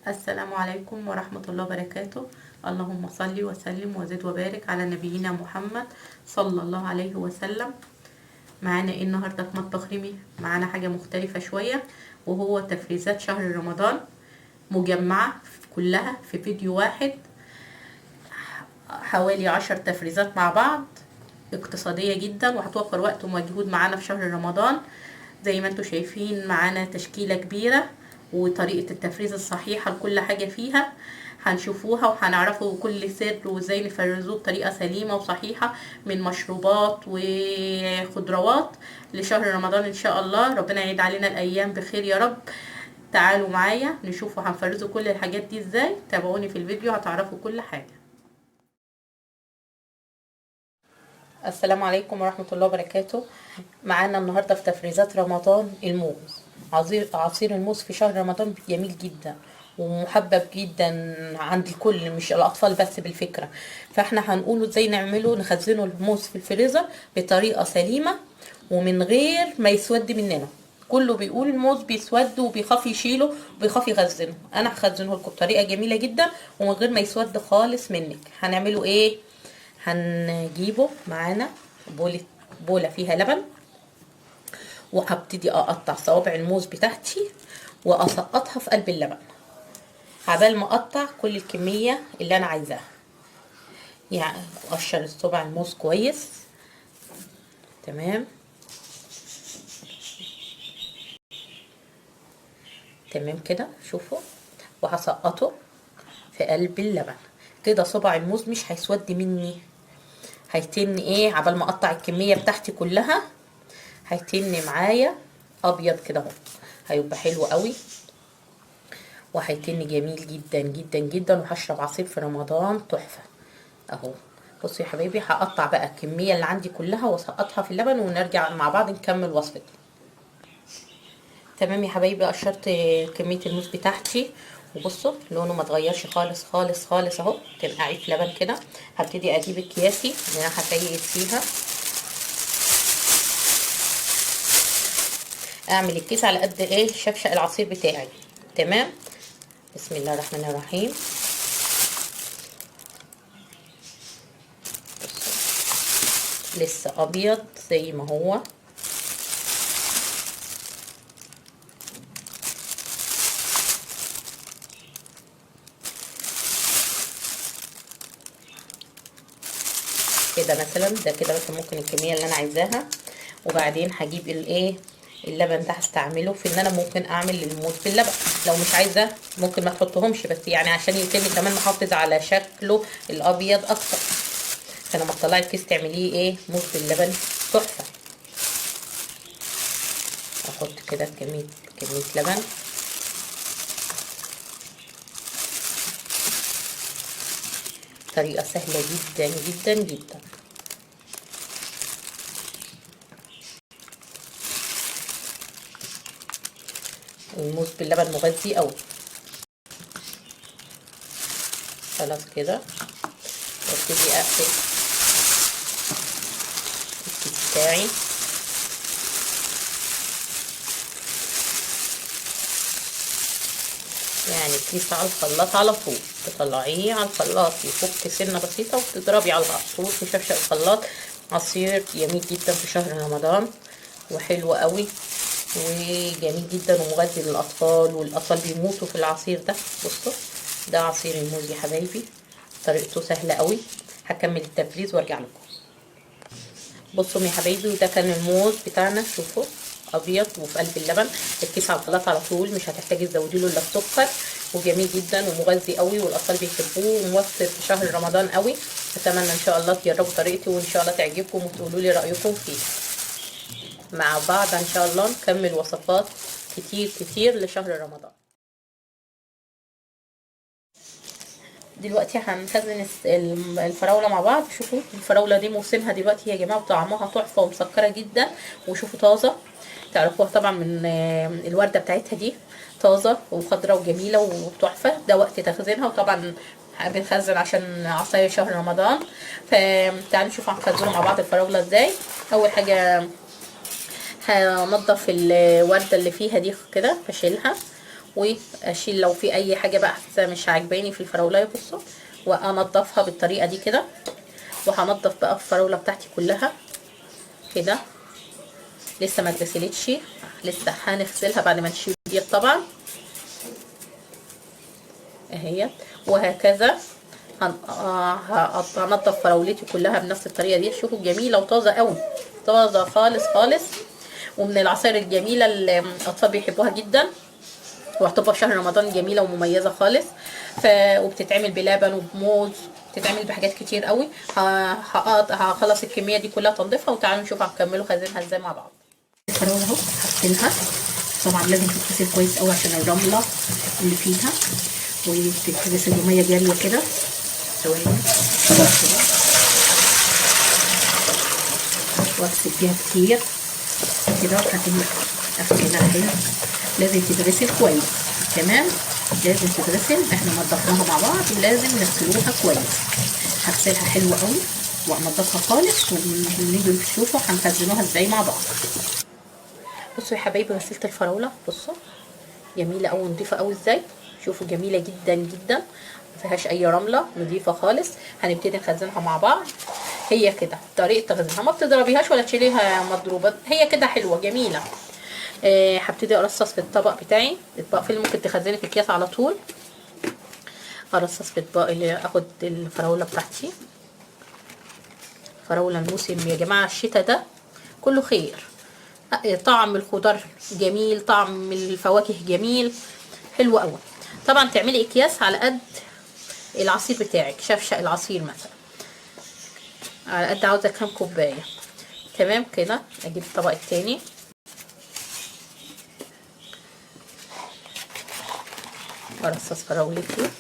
السلام عليكم ورحمة الله وبركاته. اللهم صل وسلم وزد وبارك على نبينا محمد صلى الله عليه وسلم. معانا ايه النهاردة في مطبخ ريمي؟ معانا حاجة مختلفة شوية، وهو تفريزات شهر رمضان مجمعة كلها في فيديو واحد، حوالي 10 تفريزات مع بعض، اقتصادية جدا وهتوفر وقت ومجهود معانا في شهر رمضان. زي ما انتوا شايفين معانا تشكيلة كبيرة وطريقة التفريز الصحيحة لكل حاجة فيها هنشوفوها، وهنعرفوا كل سر وازاي نفرزوه بطريقة سليمة وصحيحة من مشروبات وخضروات لشهر رمضان. ان شاء الله ربنا يعيد علينا الايام بخير يا رب. تعالوا معايا نشوفوا هنفرزوا كل الحاجات دي ازاي. تابعوني في الفيديو هتعرفوا كل حاجة. السلام عليكم ورحمة الله وبركاته. معانا النهاردة في تفريزات رمضان الموز. عصير الموز في شهر رمضان جميل جدا ومحبب جدا عند الكل، مش الأطفال بس بالفكرة. فاحنا هنقوله ازاي نعمله، نخزنه الموز في الفريزر بطريقة سليمة ومن غير ما يسود مننا. كله بيقول الموز بيسود وبيخاف يشيله وبيخاف يخزنه، انا هخزنه لكم بطريقة جميلة جدا ومن غير ما يسود خالص منك. هنعمله ايه؟ هنجيبه معانا بولة فيها لبن، وهبتدي اقطع صوابع الموز بتاعتي واسقطها في قلب اللبن عبال ما اقطع كل الكمية اللي انا عايزاها. يعني اقشر الصبع الموز كويس تمام تمام كده، شوفوا، وهسقطه في قلب اللبن كده. صبع الموز مش هيسود مني، هيتن ايه عبال ما اقطع الكمية بتاعتي كلها، هيتن معايا ابيض كده اهو، هيبقى حلو قوي وهيتن جميل جدا جدا جدا. وهشرب عصير في رمضان تحفة اهو. بصوا يا حبايبي، هقطع بقى الكمية اللي عندي كلها واسقطها في اللبن ونرجع مع بعض نكمل وصفتي. تمام يا حبايبي، قشرت كمية الموز بتاعتي وبصوا لونه ما اتغيرش خالص خالص خالص اهو، تنقعيه في لبن كده. هبتدي اجيب اكياسي اللي انا هكيس فيها، اعمل الكيس على قد ايه شفشق العصير بتاعي. تمام، بسم الله الرحمن الرحيم. لسه ابيض زي ما هو. كده مثلا ده كده بس ممكن الكميه اللي انا عايزاها. وبعدين هجيب الايه اللبن ده، هستعمله في ان انا ممكن اعمل الموز باللبن. لو مش عايزه ممكن ما تحطهمش، بس يعني عشان يتم كمان محافظ على شكله الابيض اكتر. فلما تطلعي الكيس تعمليه ايه موز باللبن تحفه. احط كده كميه لبن طريقه سهله جدا جدا جدا. الموز باللبن مغذي قوي. خلاص كده، وابتدي اقفل الكيس بتاعي. يعني الكيس على الخلاط على طول، تطلعيه على الخلاط يفك سنه بسيطه وتضربي على طول في شفشق الخلاط. عصير جميل جدا في شهر رمضان وحلو قوي وجميل جدا ومغذي للاطفال، والاطفال بيموتوا في العصير ده. بصوا ده عصير الموز يا حبايبي، طريقته سهله قوي. هكمل التفريز وارجع لكم. بصوا يا حبايبي، وده كان الموز بتاعنا، شوفوا ابيض وفي قلب اللبن. الكيس على الخلاط على طول، مش هتحتاجي تزودي له الا السكر، وجميل جدا ومغذي قوي والاطفال بيحبوه وموفر في شهر رمضان قوي. اتمنى ان شاء الله تجربوا طريقتي وان شاء الله تعجبكم وتقولوا لي رايكم فيه. مع بعض ان شاء الله نكمل وصفات كتير كتير لشهر رمضان. دلوقتي هنخزن الفراوله مع بعض. شوفوا الفراوله دي موسمها دلوقتي يا جماعه، وطعمها تحفه ومسكره جدا. وشوفوا طازه، تعرفوها طبعا من الورده بتاعتها دي، طازه وخضره وجميله وتحفه. ده وقت تخزينها، وطبعا بنخزن عشان عصاير شهر رمضان. فتعالوا نشوف هنخزنه مع بعض الفراوله ازاي. اول حاجه هنضف الورده اللي فيها دي كده، بشيلها واشيل لو في اي حاجه بقى حاسه مش عاجباني في الفراولايه. بصوا، وانضفها بالطريقه دي كده. وهنضف بقى الفراوله بتاعتي كلها كده. لسه ما اتغسلتش، لسه هنغسلها بعد ما نشيل ديت طبعا اهي. وهكذا هنضف فراولتي كلها بنفس الطريقه دي. شوفوا جميله وطازه قوي، طازه خالص خالص، ومن العصائر الجميله اللي الاطفال بيحبوها جدا، وهتبقى في شهر رمضان جميله ومميزه خالص. وبتتعمل بلبن وبموز، بتتعمل بحاجات كتير قوي. هخلص الكميه دي كلها تنظيفها، وتعالوا نشوف هنكملوا خزينها ازاي مع بعض. الفراوله اهو حطيناها، طبعا لازم تتغسل كويس قوي عشان الرمله اللي فيها، وتتغسل بميه جاريه كده. ثواني واغسل فيها كتير كده، وهتبقى اغسلها حلو. لازم تتغسل كويس، تمام، لازم تتغسل. احنا نضفناها مع بعض ولازم نغسلوها كويس. هغسلها حلو قوي وانضفها خالص، ونيجي نشوفوا هنخزنوها ازاي مع بعض. بصوا يا حبايبي، غسلت الفراوله، بصوا جميله قوي ونضيفه قوي ازاي. شوفوا جميله جدا جدا، ما فيهاش اي رمله، نضيفه خالص. هنبتدي نخزنها مع بعض. هي كده طريقه تخزينها، ما بتضربيهاش ولا تشيليها مضروبه، هي كده حلوه جميله. هبتدي ارصص في الطبق بتاعي. الاطباق اللي ممكن تخزني في اكياس على طول. ارصص في اطباق اللي اخد الفراوله بتاعتي. فراوله الموسم يا جماعه، الشتاء ده كله خير. طعم الخضار جميل، طعم الفواكه جميل، حلو قوي. طبعا تعملي اكياس على قد العصير بتاعك، شفشق العصير مثلا على قد عاوزه كام كوبايه. تمام كده. اجيب الطبق التاني، ارصص فراولتي.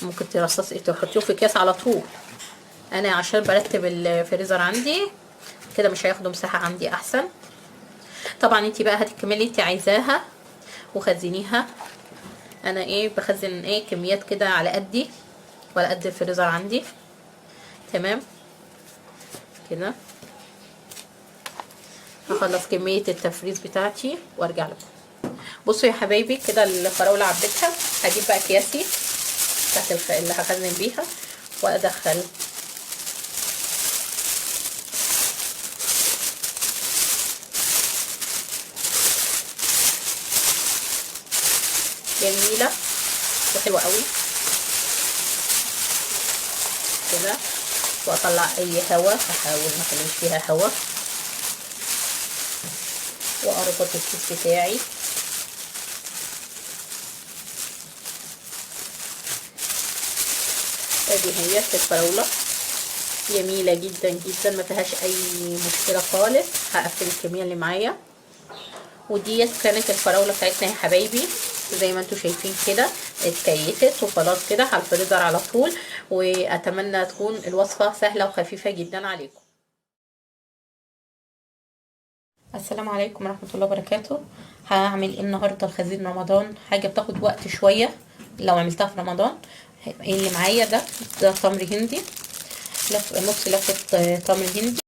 ممكن ترصصي تحطيه في اكياس على طول. انا عشان برتب الفريزر عندي كده مش هياخدوا مساحه عندي، احسن. طبعا انتي بقى هاتي الكميه اللي انتي عايزاها وخزنيها. انا بخزن كميات كده على قدي وعلى قد الفريزر عندي. تمام كده. هخلص كميه التفريز بتاعتي وارجع لكم. بصوا يا حبايبي، كده الفراوله عبيتها. هجيب بقى اكياسي بتاعت اللي هخزن بيها وادخل جميله وحلوه قوي كده. واطلع اي هوا، احاول ما اخليش فيها هوا، واربط الكيس بتاعي. ادي هي الفراوله جميله جدا جدا، ما فيهاش اي مشكله خالص. هقفل الكميه اللي معايا. وديت كانت الفراوله بتاعتنا يا حبايبي، زي ما انتم شايفين كده اتكيفت وخلاص كده على الفريزر على طول. واتمنى تكون الوصفه سهله وخفيفه جدا عليكم. السلام عليكم ورحمه الله وبركاته. هعمل ايه النهارده لخزين رمضان؟ حاجه بتاخد وقت شويه لو عملتها في رمضان. اللي معايا ده تمر هندي، نص لفه تمر هندي.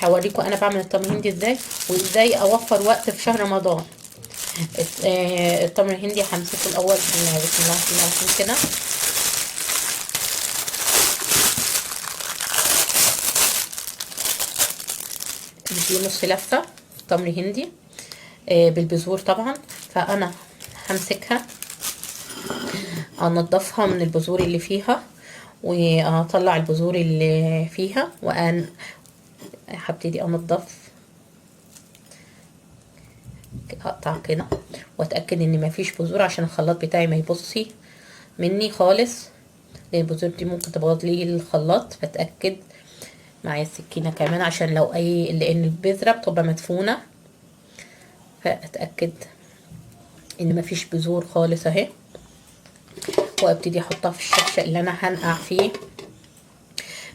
هوريكم انا بعمل التمر الهندي ازاي، وازاي اوفر وقت في شهر رمضان. التمر الهندي همسكه الاول. بسم الله الرحمن الرحيم كده. دي نص لفه تمر هندي بالبذور طبعا. فانا همسكها انضفها من البذور اللي فيها، واطلع البذور اللي فيها، هبتدي انضف، اقطع كده واتاكد ان مفيش بذور عشان الخلاط بتاعي ما يبصي مني خالص، لان البذور دي ممكن تبوظ لي الخلاط. فاتاكد معايا السكينه كمان عشان لو لان البذره بتبقى مدفونه. فاتاكد ان مفيش بذور خالص اهي. وابتدي احطها في الشفشق اللي انا هنقع فيه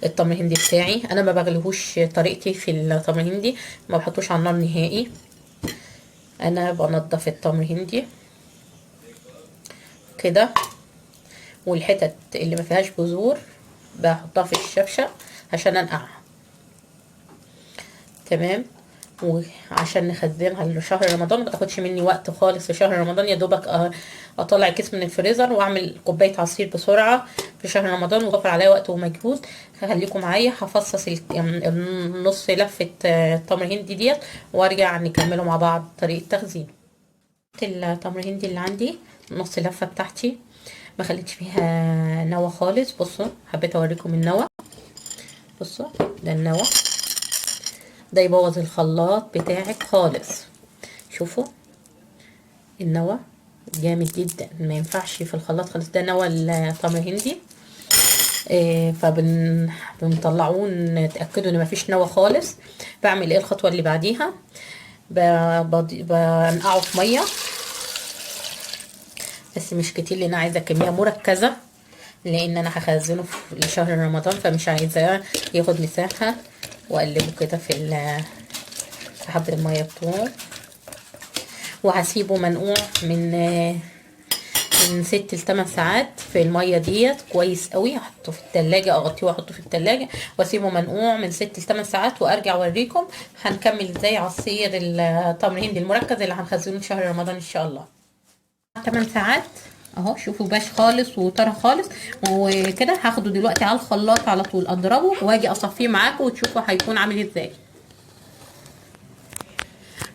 التمر الهندي بتاعي. انا ما بغليهوش، طريقتي في التمر الهندي ما بحطوش على النار نهائي. انا بنضف التمر الهندي كده، والحتت اللي ما فيهاش بذور بحطها في الشفشق عشان انقعها. تمام. وعشان نخزنها لشهر رمضان ما تاخدش مني وقت خالص في شهر رمضان. يا دوبك اطلع الكيس من الفريزر واعمل كوبايه عصير بسرعه في شهر رمضان، ووفر عليا وقت ومجهود. خليكم معايا، هفصص النص لفه التمر هندي ديت وارجع نكمله مع بعض طريقه تخزينه. التمر هندي اللي عندي نص لفه بتاعتي ما خليتش فيها نوى خالص. بصوا حبيت اوريكم النوى. بصوا ده النوى، ده يبوظ الخلاط بتاعك خالص. شوفوا النوى جامد جدا، ما ينفعش في الخلاط خالص. ده نوى التمر هندي. فبنطلعوه نتاكدوا ان مفيش نوى خالص. بعمل ايه الخطوه اللي بعديها؟ بنقعه في ميه، بس مش كتير لان انا عايزه كميه مركزه، لان انا هخزنه لشهر رمضان فمش عايزاه ياخد مساحه. واقلبه كده في حبه الميه بتوعه، وهسيبه منقوع من 6 ل8 ساعات في الميه ديت كويس قوي. هحطه في التلاجة، اغطيه واحطه في التلاجة واسيبه منقوع من 6 ل8 ساعات، وارجع اوريكم هنكمل ازاي عصير التمر هندي المركز اللي هنخزنه في شهر رمضان ان شاء الله. 8 ساعات اهو، شوفوا باش خالص وطرى خالص. وكده هاخده دلوقتي على الخلاط على طول اضربه واجي اصفيه معاكم وتشوفوا هيكون عامل ازاي.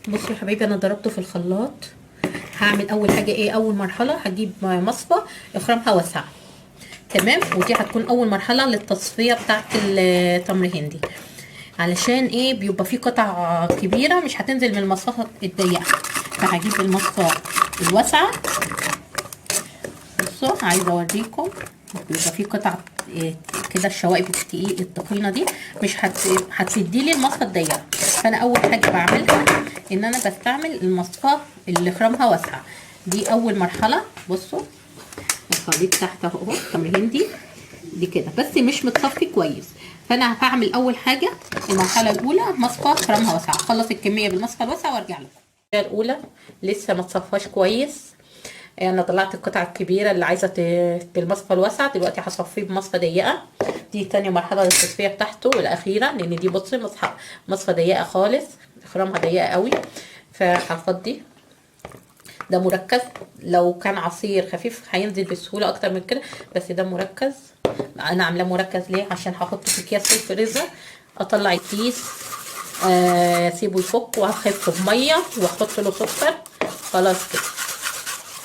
بصوا يا حبايبي، انا ضربته في الخلاط. هعمل اول حاجه ايه؟ اول مرحله هجيب مصفى اخرامها واسعه، تمام. ودي هتكون اول مرحله للتصفيه بتاعه التمر هندي. علشان ايه؟ بيبقى فيه قطع كبيره مش هتنزل من المصفى الضيقه، فهجيب المصفى الواسعه. بصوا عايزه اوريكم، بيبقى فيه قطع كده الشوائب التخينه دي مش هتسدي لي المصفى الضيقه. فانا اول حاجه بعملها ان انا بستعمل المصفى اللي خرامها واسعه. دي اول مرحله. بصوا الخليط تحت اهو تمر هندي دي كده، بس مش متصفي كويس. فانا هعمل اول حاجه المرحله الاولى مصفى خرامها واسعه، اخلص الكميه بالمصفى الواسعه وارجع لكم. الاولى لسه ما تصفاش كويس. انا طلعت القطعه الكبيره اللي عايزه بالمصفى الواسعه، دلوقتي هصفيه بمصفى ضيقه. دي تاني مرحله للتصفيه بتاعته والاخيره، لان دي بصي مصفى ضيقه خالص، خرامها ضيقه قوي. فهفضي. ده مركز، لو كان عصير خفيف هينزل بسهوله اكتر من كده، بس ده مركز. انا عاملاه مركز ليه؟ عشان هحطه في اكياس في الفريزر. اطلع الكيس اسيبه يفك وهخفه بميه واحط له سكر. خلاص كده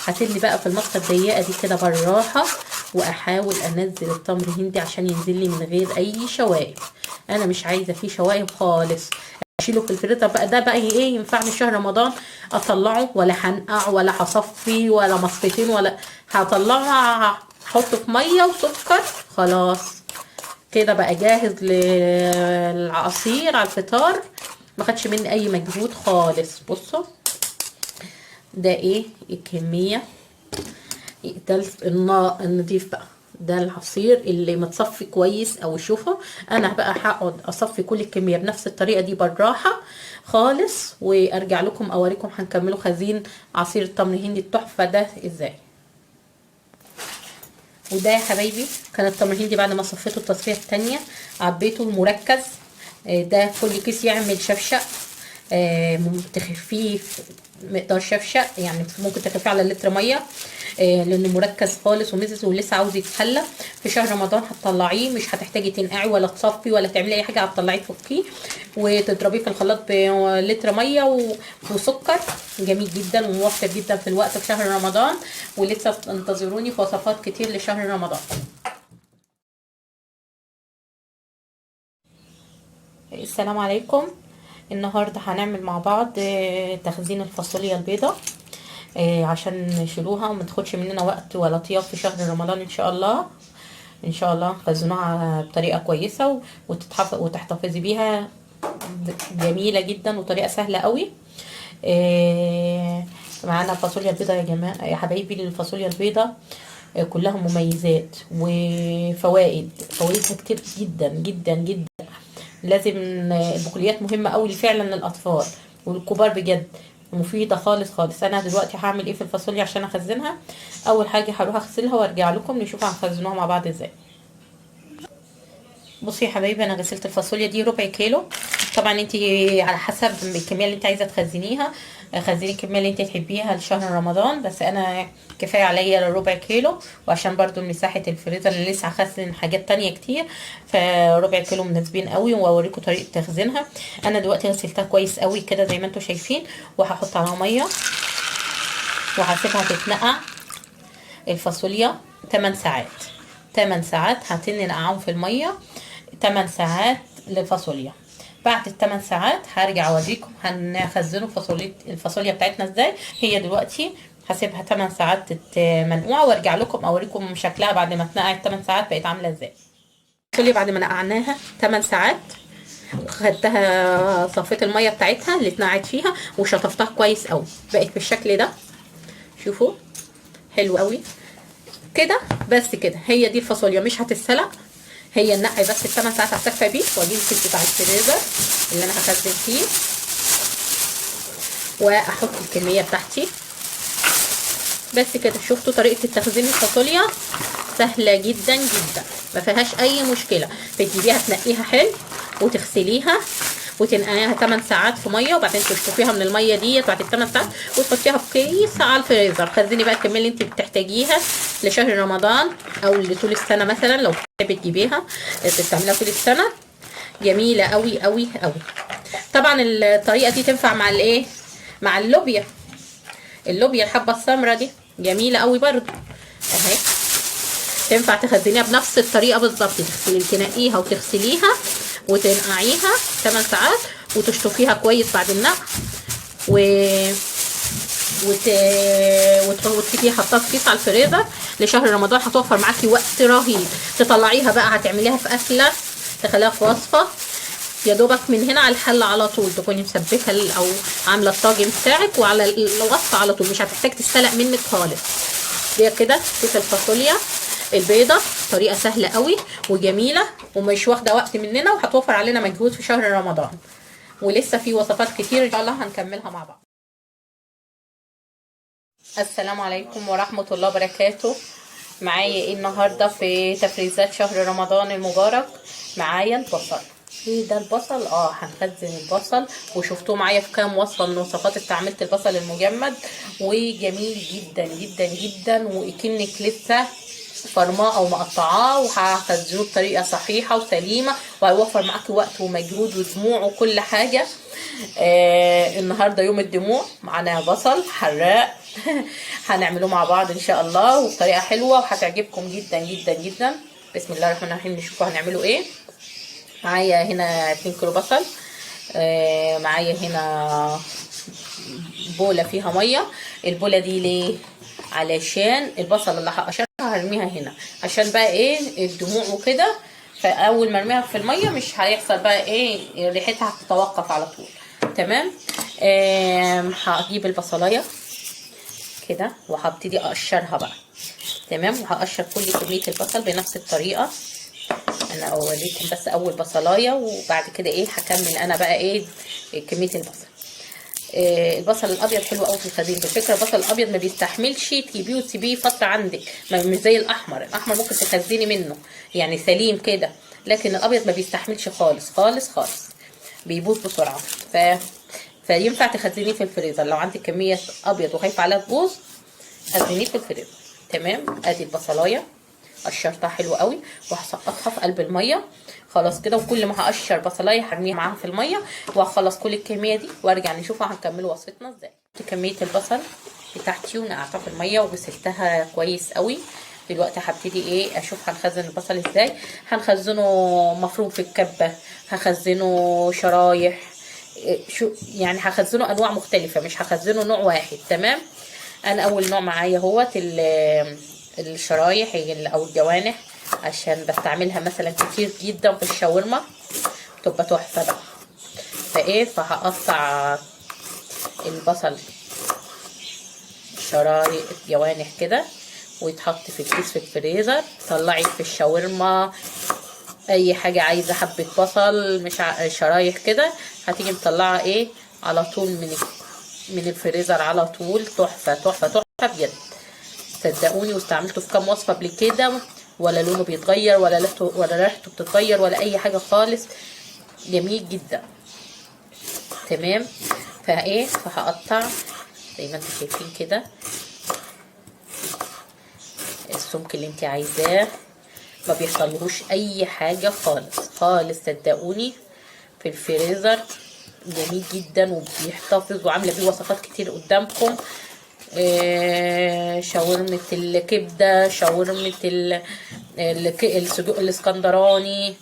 هسيبني بقى في المصفى الضيقه دي كده بالراحه، واحاول انزل التمر هندي عشان ينزل لي من غير اي شوائب. انا مش عايزه فيه شوائب خالص. اشيله في الفريزر بقى. ده بقى ايه ينفعني شهر رمضان؟ اطلعه ولا هنقع ولا هصفي ولا مصفتين ولا هطلعه، هحطه في ميه وسكر. خلاص كده بقى جاهز للعصير على الفطار، ما خدش مني اي مجهود خالص. بصوا ده ايه الكميه، ده النضيف بقى، ده العصير اللي متصفي كويس. او شوفوا انا بقى هقعد اصفي كل الكميه بنفس الطريقه دي بالراحه خالص، وارجع لكم اوريكم هنكملوا خزين عصير التمر الهندي التحفه ده ازاي. وده يا حبايبي كان التمر الهندي بعد ما صفيته التصفيه الثانيه عبيته المركز. ده كل كيس يعمل شفشق، تخفيه مقدار شفشق، يعني ممكن تخفيه على لتر ميه، لانه مركز خالص ومزز ولسه عاوز يتحلى. في شهر رمضان هتطلعيه مش هتحتاجي تنقعي ولا تصفي ولا تعملي اي حاجه، هتطلعيه تفكيه وتضربيه في الخلاط بلتر ميه وسكر. جميل جدا وموفر جدا في الوقت في شهر رمضان. ولسه انتظروني في وصفات كتير لشهر رمضان. السلام عليكم. النهارده هنعمل مع بعض تخزين الفاصوليا البيضاء، عشان نشيلوها وما تاخدش مننا وقت ولا طياب في شهر رمضان ان شاء الله. ان شاء الله خزنوها بطريقه كويسه وتحتفظي بيها. جميله جدا وطريقه سهله قوي. معانا الفاصوليا البيضاء يا جماعه يا حبايبي. الفاصوليا البيضاء كلها مميزات وفوائد، فوائدها كتير جدا جدا جدا. لازم البقوليات مهمه قوي فعلا للاطفال والكبار، بجد مفيده خالص خالص. انا دلوقتي هعمل ايه في الفاصوليا عشان اخزنها؟ اول حاجه هروح اغسلها وارجع لكم نشوف هنخزنوها مع بعض ازاي. بصي يا حبايبي، انا غسلت الفاصوليا دي ربع كيلو. طبعا انت على حسب الكميه اللي انت عايزه تخزنيها، خزني الكميه اللي انت تحبيها لشهر رمضان، بس انا كفايه عليا ربع كيلو، وعشان برضو مساحه الفريزر اللي لسه هخزن حاجات تانية كتير، فربع كيلو مناسبين قوي. واوريكم طريقه تخزينها. انا دلوقتي غسلتها كويس قوي كده زي ما انتم شايفين، وهحط عليها ميه وهسيبها تتنقع. الفاصوليا 8 ساعات، 8 ساعات هتنقعهم في الميه، 8 ساعات للفاصوليا. بعد ال8 ساعات هرجع اوريكم هنخزنوا الفاصوليا بتاعتنا ازاي. هي دلوقتي هسيبها 8 ساعات منقوعه، وارجع لكم اوريكم شكلها بعد ما اتنقعت 8 ساعات بقت عامله ازاي. الفاصوليا بعد ما نقعناها 8 ساعات خدتها، صفيت الميه بتاعتها اللي اتنقعت فيها وشطفتها كويس قوي، بقت بالشكل ده. شوفوا حلو قوي كده. بس كده هي دي الفاصوليا، مش هتتسلق، هي النقع بس ال8 ساعات هكتفي بيه. واجيب الكيس بتاع الفريزر اللي انا هخزن فيه واحط الكميه بتاعتي بس كده. شفتوا طريقه التخزين الفاصوليا سهله جدا جدا، ما فيهاش اي مشكله. بتجيبيها تنقيها حلو وتغسليها وتنقعيها 8 ساعات في ميه، وبعدين تشطفيها من الميه ديت بعد ال8 ساعات وتحطيها في كيس على الفريزر. خزني بقى الكميه اللي انت بتحتاجيها لشهر رمضان او لطول السنه، مثلا لو بتحبي تجيبيها تستعمليها طول السنه. جميله قوي قوي قوي. طبعا الطريقه دي تنفع مع الايه، مع اللوبيا. اللوبيا الحبه السمراء دي جميله قوي برضو اهي، تنفع تخزنيها بنفس الطريقه بالظبط. تنقيها وتغسليها وتنقعيها 8 ساعات وتشطفيها كويس بعد النقع وتسيبيها حطها في كيس على الفريزر لشهر رمضان. هتوفر معاكي وقت رهيب. تطلعيها بقى هتعمليها في اكله، تخليها في وصفه يا دوبك من هنا على الحل على طول، تكوني مسبكه او عامله الطاجن بتاعك وعلى الوصفه على طول، مش هتحتاج تستلق منك خالص. دي كده كيس الفاصوليا البيضه، طريقه سهله قوي وجميله ومش واخده وقت مننا، وهتوفر علينا مجهود في شهر رمضان. ولسه في وصفات كتير ان شاء الله هنكملها مع بعض. السلام عليكم ورحمه الله وبركاته. معايا ايه النهارده في تفريزات شهر رمضان المبارك؟ معايا البصل. ايه ده البصل؟ هنخزن البصل، وشفتوه معايا في كام وصفه من وصفات استعملت البصل المجمد، وجميل جدا جدا جدا، وكأنك لسه فرماه او مقطعاه، وهخزنه بطريقه صحيحه وسليمه، وهيوفر معاكي وقت ومجهود ودموع وكل حاجه. النهارده يوم الدموع، معانا بصل حراق هنعمله مع بعض ان شاء الله وبطريقه حلوه وهتعجبكم جدا جدا جدا. بسم الله الرحمن الرحيم. نشوفوا هنعمله ايه. معايا هنا 2 كيلو بصل، معايا هنا بوله فيها ميه. البوله دي ليه؟ علشان البصل اللي هقشرها هرميها هنا، عشان بقى ايه الدموع وكده، فاول ما ارميها في الميه مش هيحصل بقى ايه، ريحتها هتتوقف على طول. تمام. هجيب البصلايه كده وهبتدي اقشرها بقى. تمام. وهقشر كل كميه البصل بنفس الطريقه. انا اوريكم بس اول بصلايه، وبعد كده ايه هكمل انا بقى ايه كميه البصل. البصل الابيض حلو قوي في الخزين. بفكره البصل الابيض ما بيستحملش تجيبيه وتسيبيه فتره عندك، مش زي الاحمر. الاحمر ممكن تخزني منه يعني سليم كده، لكن الابيض ما بيستحملش خالص خالص خالص، بيبوظ بسرعه. فينفع تخزنيه في الفريزر. لو عندك كميه ابيض وخايفه عليها تبوظ، خزنيه في الفريزر. تمام. ادي البصلايه قشرتها حلو قوي، وهسقطها في قلب الميه خلاص كده. وكل ما هقشر بصلايه هرميها معاها في الميه، وهخلص كل الكميه دي وارجع نشوفها هنكمل وصفتنا ازاي. كميه البصل بتاعتي ونقعتها في الميه وغسلتها كويس قوي. دلوقتي هبتدي ايه اشوف هنخزن البصل ازاي. هنخزنه مفروم في الكبه، هخزنه شرايح، شو يعني هخزنه انواع مختلفه، مش هخزنه نوع واحد. تمام. انا اول نوع معايا هو الشرايح او الجوانح، عشان بستعملها مثلا كتير جدا في الشاورما، تبقى تحفه بقى. فهقطع البصل شرايح جوانح كده، ويتحط في الكيس في الفريزر. طلعي في الشاورما اي حاجه عايزه، حبه بصل مش شرايح كده، هتيجي مطلعه ايه على طول من الفريزر على طول. تحفه تحفه تحفه بجد، صدقوني. واستعملته في كام وصفه قبل كده، ولا لونه بيتغير ولا ريحته بتتغير ولا اي حاجه خالص. جميل جدا. تمام. فهقطع زي ما انتم شايفين كده السمك اللي انت عايزاه، ما بيحصلهوش اي حاجه خالص خالص، صدقوني. في الفريزر جميل جدا وبيحتفظ، وعامله بيه وصفات كتير قدامكم. شاورمة الكبدة، شاورمة السجق الاسكندراني،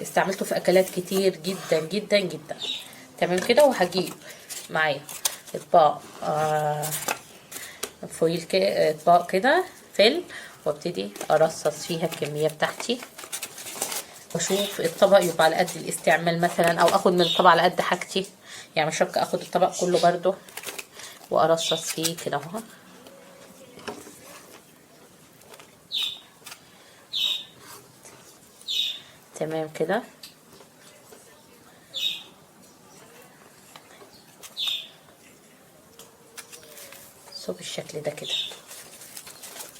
استعملته في اكلات كتير جدا جدا جدا. تمام كده. وهجيب معايا اطباق فويل كده، اطباق كده فيلم، وابتدي ارصص فيها الكمية بتاعتي، واشوف الطبق يبقى على قد الاستعمال مثلا، او اخد من الطبق على قد حاجتي، يعني مش شرط اخد الطبق كله برضو، وارصص فيه كده اهو. تمام كده. بالشكل ده كده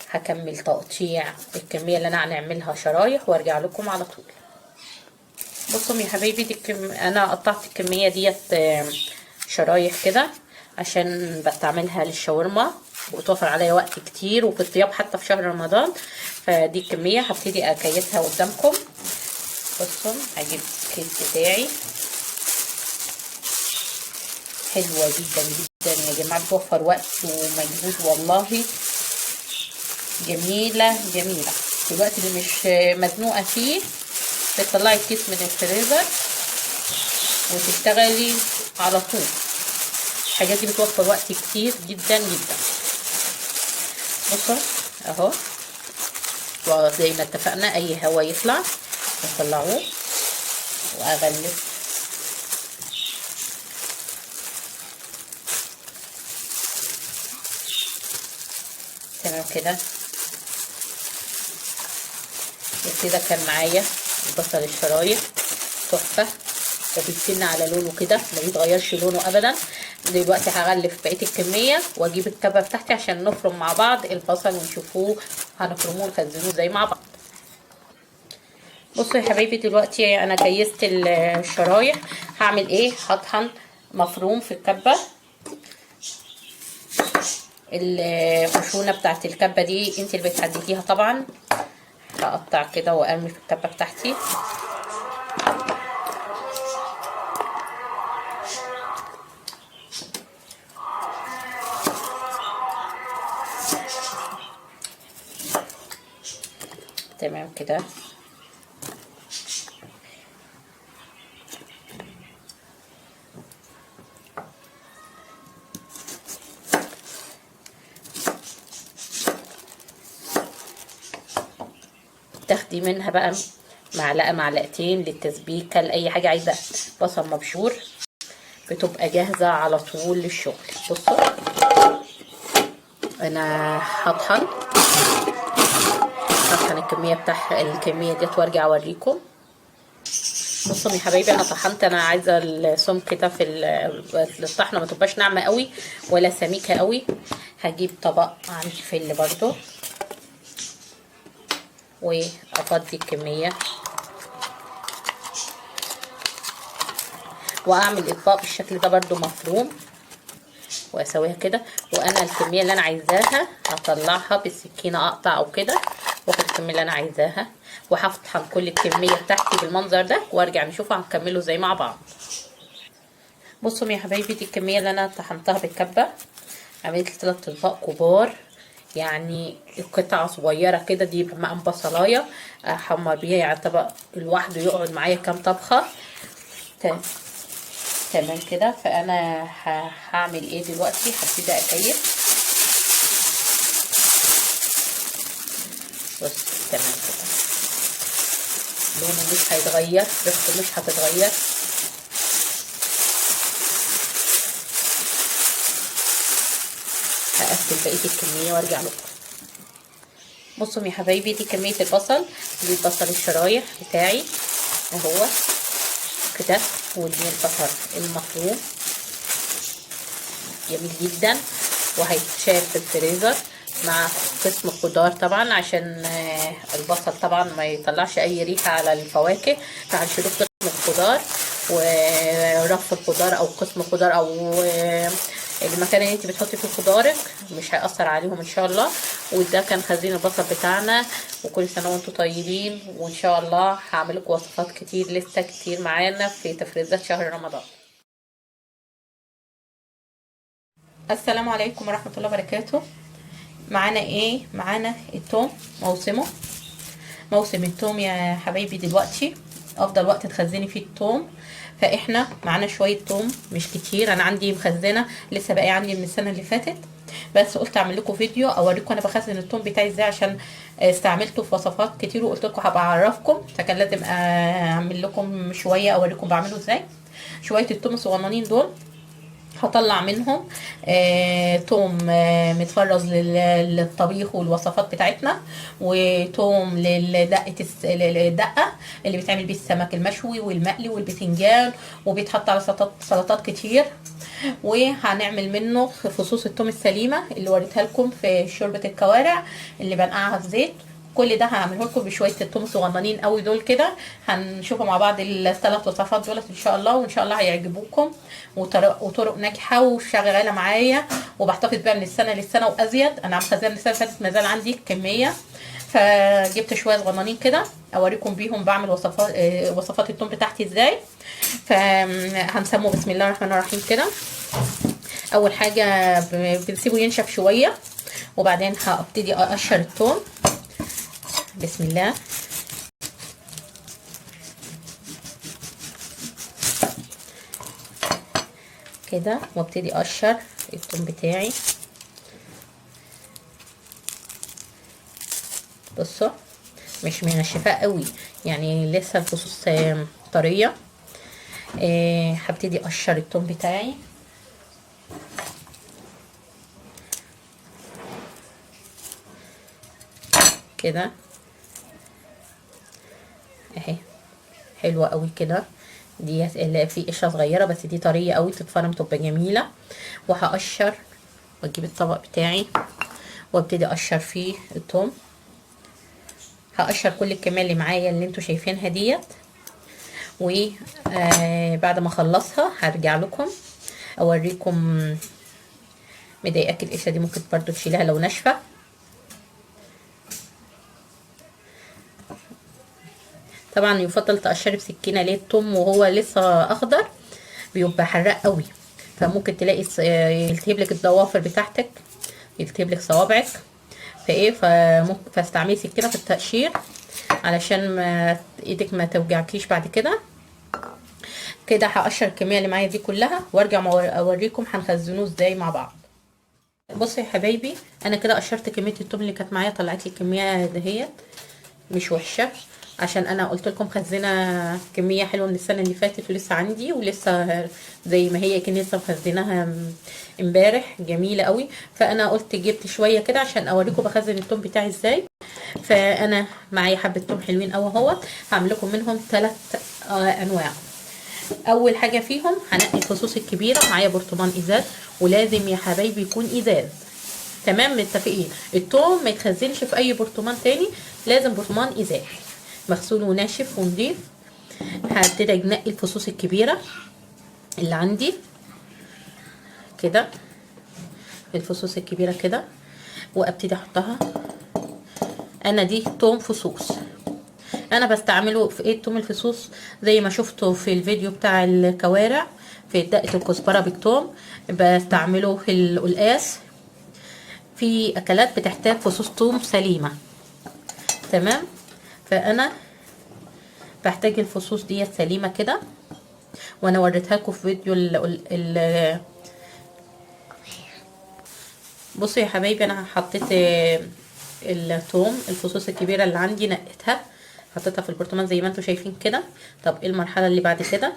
هكمل تقطيع الكميه اللي انا هنعملها شرايح وارجع لكم على طول. بصوا يا حبايبي، انا قطعت الكميه ديت شرايح كده عشان بستعملها للشاورما، وبتوفر عليا وقت كتير، وفي الطياب حتى في شهر رمضان. فدي الكميه هبتدي اكيسها قدامكم. بصوا هجيب الكيس بتاعي، حلوه جدا جدا يا جماعه، بتوفر وقت ومجهود والله. جميله جميله في الوقت اللي مش مزنوقه فيه، بتطلعي الكيس من الفريزر وتشتغلي على طول. الحاجات دي بتوفر وقت كتير جدا جدا. بصوا اهو، وزي ما اتفقنا اي هوا يطلع اطلعوه واغلف. تمام كده. كده كان معايا البصل الشرايح تحفه، وبيستنى على لونه كده، ما بيتغيرش لونه ابدا. دلوقتي هغلف بقيه الكميه واجيب الكبه بتاعتي عشان نفرم مع بعض البصل ونشوفوه هنفرموه ونخزنوه ازاي مع بعض. بصوا يا حبايبي، دلوقتي انا جيزت الشرايح. هعمل ايه؟ هطحن مفروم في الكبه. الخشونه بتاعت الكبه دي انت اللي بتحدديها طبعا. هقطع كده وارمي في الكبه بتاعتي. تمام كده. تاخدي منها بقى معلقه معلقتين للتسبيكه لاي حاجه عايزه. بصل مبشور بتبقى جاهزه على طول للشغل. بصوا انا هطحن الكميه ديت وارجع اوريكم. بصوا يا حبايبي، انا طحنت. انا عايزه السمك ده في الطحنه ما تبقاش ناعمه قوي ولا سميكه قوي. هجيب طبق عندي فل برضو وافضي الكميه، واعمل اطباق بالشكل ده برضو مفروم، واسويها كده. وانا الكميه اللي انا عايزاها هطلعها بالسكينه، اقطع او كده واخد الكميه اللي انا عايزاها، وهطحن كل الكميه بتاعتي بالمنظر ده وارجع نشوف هنكمله ازاي مع بعض. بصوا يا حبايبي، دي الكميه اللي انا طحنتها بالكبه. عملت 3 اطباق كبار، يعني قطعه صغيره كده. دي بمقام بصلايه احمر بيها، يعني طبق لوحده يقعد معايا كام طبخه. تمام كده. فانا هعمل ايه دلوقتي؟ هبتدي اكيف. بص تمام كده، لونه مش هيتغير، ريحته مش هتتغير. هقفل بقيه الكميه وارجع لكم. بصوا يا حبايبي، دي كميه البصل. دي البصل الشرايح بتاعي اهو كده، ودي البصل المفروم جميل جدا، وهيتشال في الفريزر مع قسم الخضار طبعا، عشان البصل طبعا ما يطلعش اي ريحه على الفواكه، فهنشيله في قسم الخضار ورف الخضار او قسم الخضار او المكان اللي انت بتحطي فيه خضارك مش هيأثر عليهم ان شاء الله. وده كان خزين البصل بتاعنا، وكل سنه وانتم طيبين، وان شاء الله هعمل لكم وصفات كتير لسه كتير معانا في تفريزات شهر رمضان. السلام عليكم ورحمه الله وبركاته. معانا ايه؟ معانا التوم موسم التوم يا حبايبي. دلوقتي افضل وقت تخزني فيه التوم، فاحنا معانا شويه توم مش كتير. انا عندي مخزنه لسه باقي عندي من السنه اللي فاتت، بس قلت اعمل لكم فيديو اوريكم انا بخزن التوم بتاعي ازاي، عشان استعملته في وصفات كتير وقلت لكم هبقى اعرفكم، فكان لازم اعمل لكم شويه اوريكم بعمله ازاي. شويه التوم الصغننين دول هطلع منهم توم متفرز للطبيخ والوصفات بتاعتنا، وتوم للدقه اللي بيتعمل بيه السمك المشوي والمقلي والبتنجان، وبيتحط على سلطات كتير. وهنعمل منه فصوص التوم السليمه اللي وريتها لكم في شوربه الكوارع اللي بنقعها في زيت. كل ده هعمله لكم بشويه التوم صغننين قوي دول كده. هنشوفوا مع بعض الثلاث وصفات دولت ان شاء الله، وان شاء الله هيعجبوكم، وطرق ناجحه وشغاله معايا وبحتفظ بيها من السنه للسنه وازيد. انا مخزنه من السنه اللي فاتت، ما زال عندي كميه، فجبت شويه صغننين كده اوريكم بيهم بعمل وصفات التوم بتاعتي ازاي. فهنسموا بسم الله الرحمن الرحيم كده. اول حاجه بنسيبه ينشف شويه، وبعدين هبتدي اقشر التوم. بسم الله. كده وابتدي اقشر التوم بتاعي. بصوا مش منشفاه قوي، يعني لسه الفصوص طريه. هبتدي اقشر التوم بتاعي كده اهي، حلوه قوي كده. دي في قشره صغيره بس دي طريه قوي، تتفرم تبقى جميله. وهقشر واجيب الطبق بتاعي وابتدي اقشر فيه الثوم. هقشر كل الكميه اللي معايا اللي انتوا شايفينها ديت، وبعد ما اخلصها هرجع لكم اوريكم. مضايقاك القشره دي ممكن برضو تشيلها لو ناشفه. طبعا يفضل تقشري بسكينه، ليه؟ الثوم وهو لسه اخضر بيبقى حراق قوي، فممكن تلاقي يلتهب لك الضوافر بتاعتك، يلتهب لك صوابعك، فايه فاستعملي سكينه في التقشير علشان ما ايدك ما توجعكيش بعد كده. كده هقشر الكميه اللي معايا دي كلها وارجع اوريكم هنخزنوه ازاي مع بعض. بصوا يا حبايبي، انا كده قشرت كميه الثوم اللي كانت معايا، طلعت لي الكميه دهيت مش وحشه، عشان انا قلت لكم خزنه كميه حلوه من السنه اللي فاتت ولسه عندي، ولسه زي ما هي كني لسه مخزناها امبارح، جميله قوي. فانا قلت جبت شويه كده عشان اوريكم بخزن الثوم بتاعي ازاي. فانا معايا حبه ثوم حلوين قوي اهوت، هعمل لكم منهم 3 انواع. اول حاجه فيهم هنقي الفصوص الكبيره. معايا برطمان ازاز، ولازم يا حبايبي يكون ازاز، تمام؟ متفقين؟ الثوم ما يتخزنش في اي برطمان تاني، لازم برطمان ازاز مغسول وناشف ونضيف. هبتدي انقي الفصوص الكبيره اللي عندي كده، الفصوص الكبيره كده، وابتدي احطها. انا دي توم فصوص، انا بستعمله في ايه؟ توم الفصوص زي ما شفتوا في الفيديو بتاع الكوارع في دقه الكزبره بالثوم، بستعمله في القلقاس. في اكلات بتحتاج فصوص توم سليمه، تمام؟ فانا بحتاج الفصوص ديت سليمه كده، وانا وريتها لكم في فيديو بصوا يا حبايبي، انا حطيت الثوم الفصوص الكبيره اللي عندي، نقيتها حطيتها في البرطمان زي ما انتم شايفين كده. طب ايه المرحله اللي بعد كده؟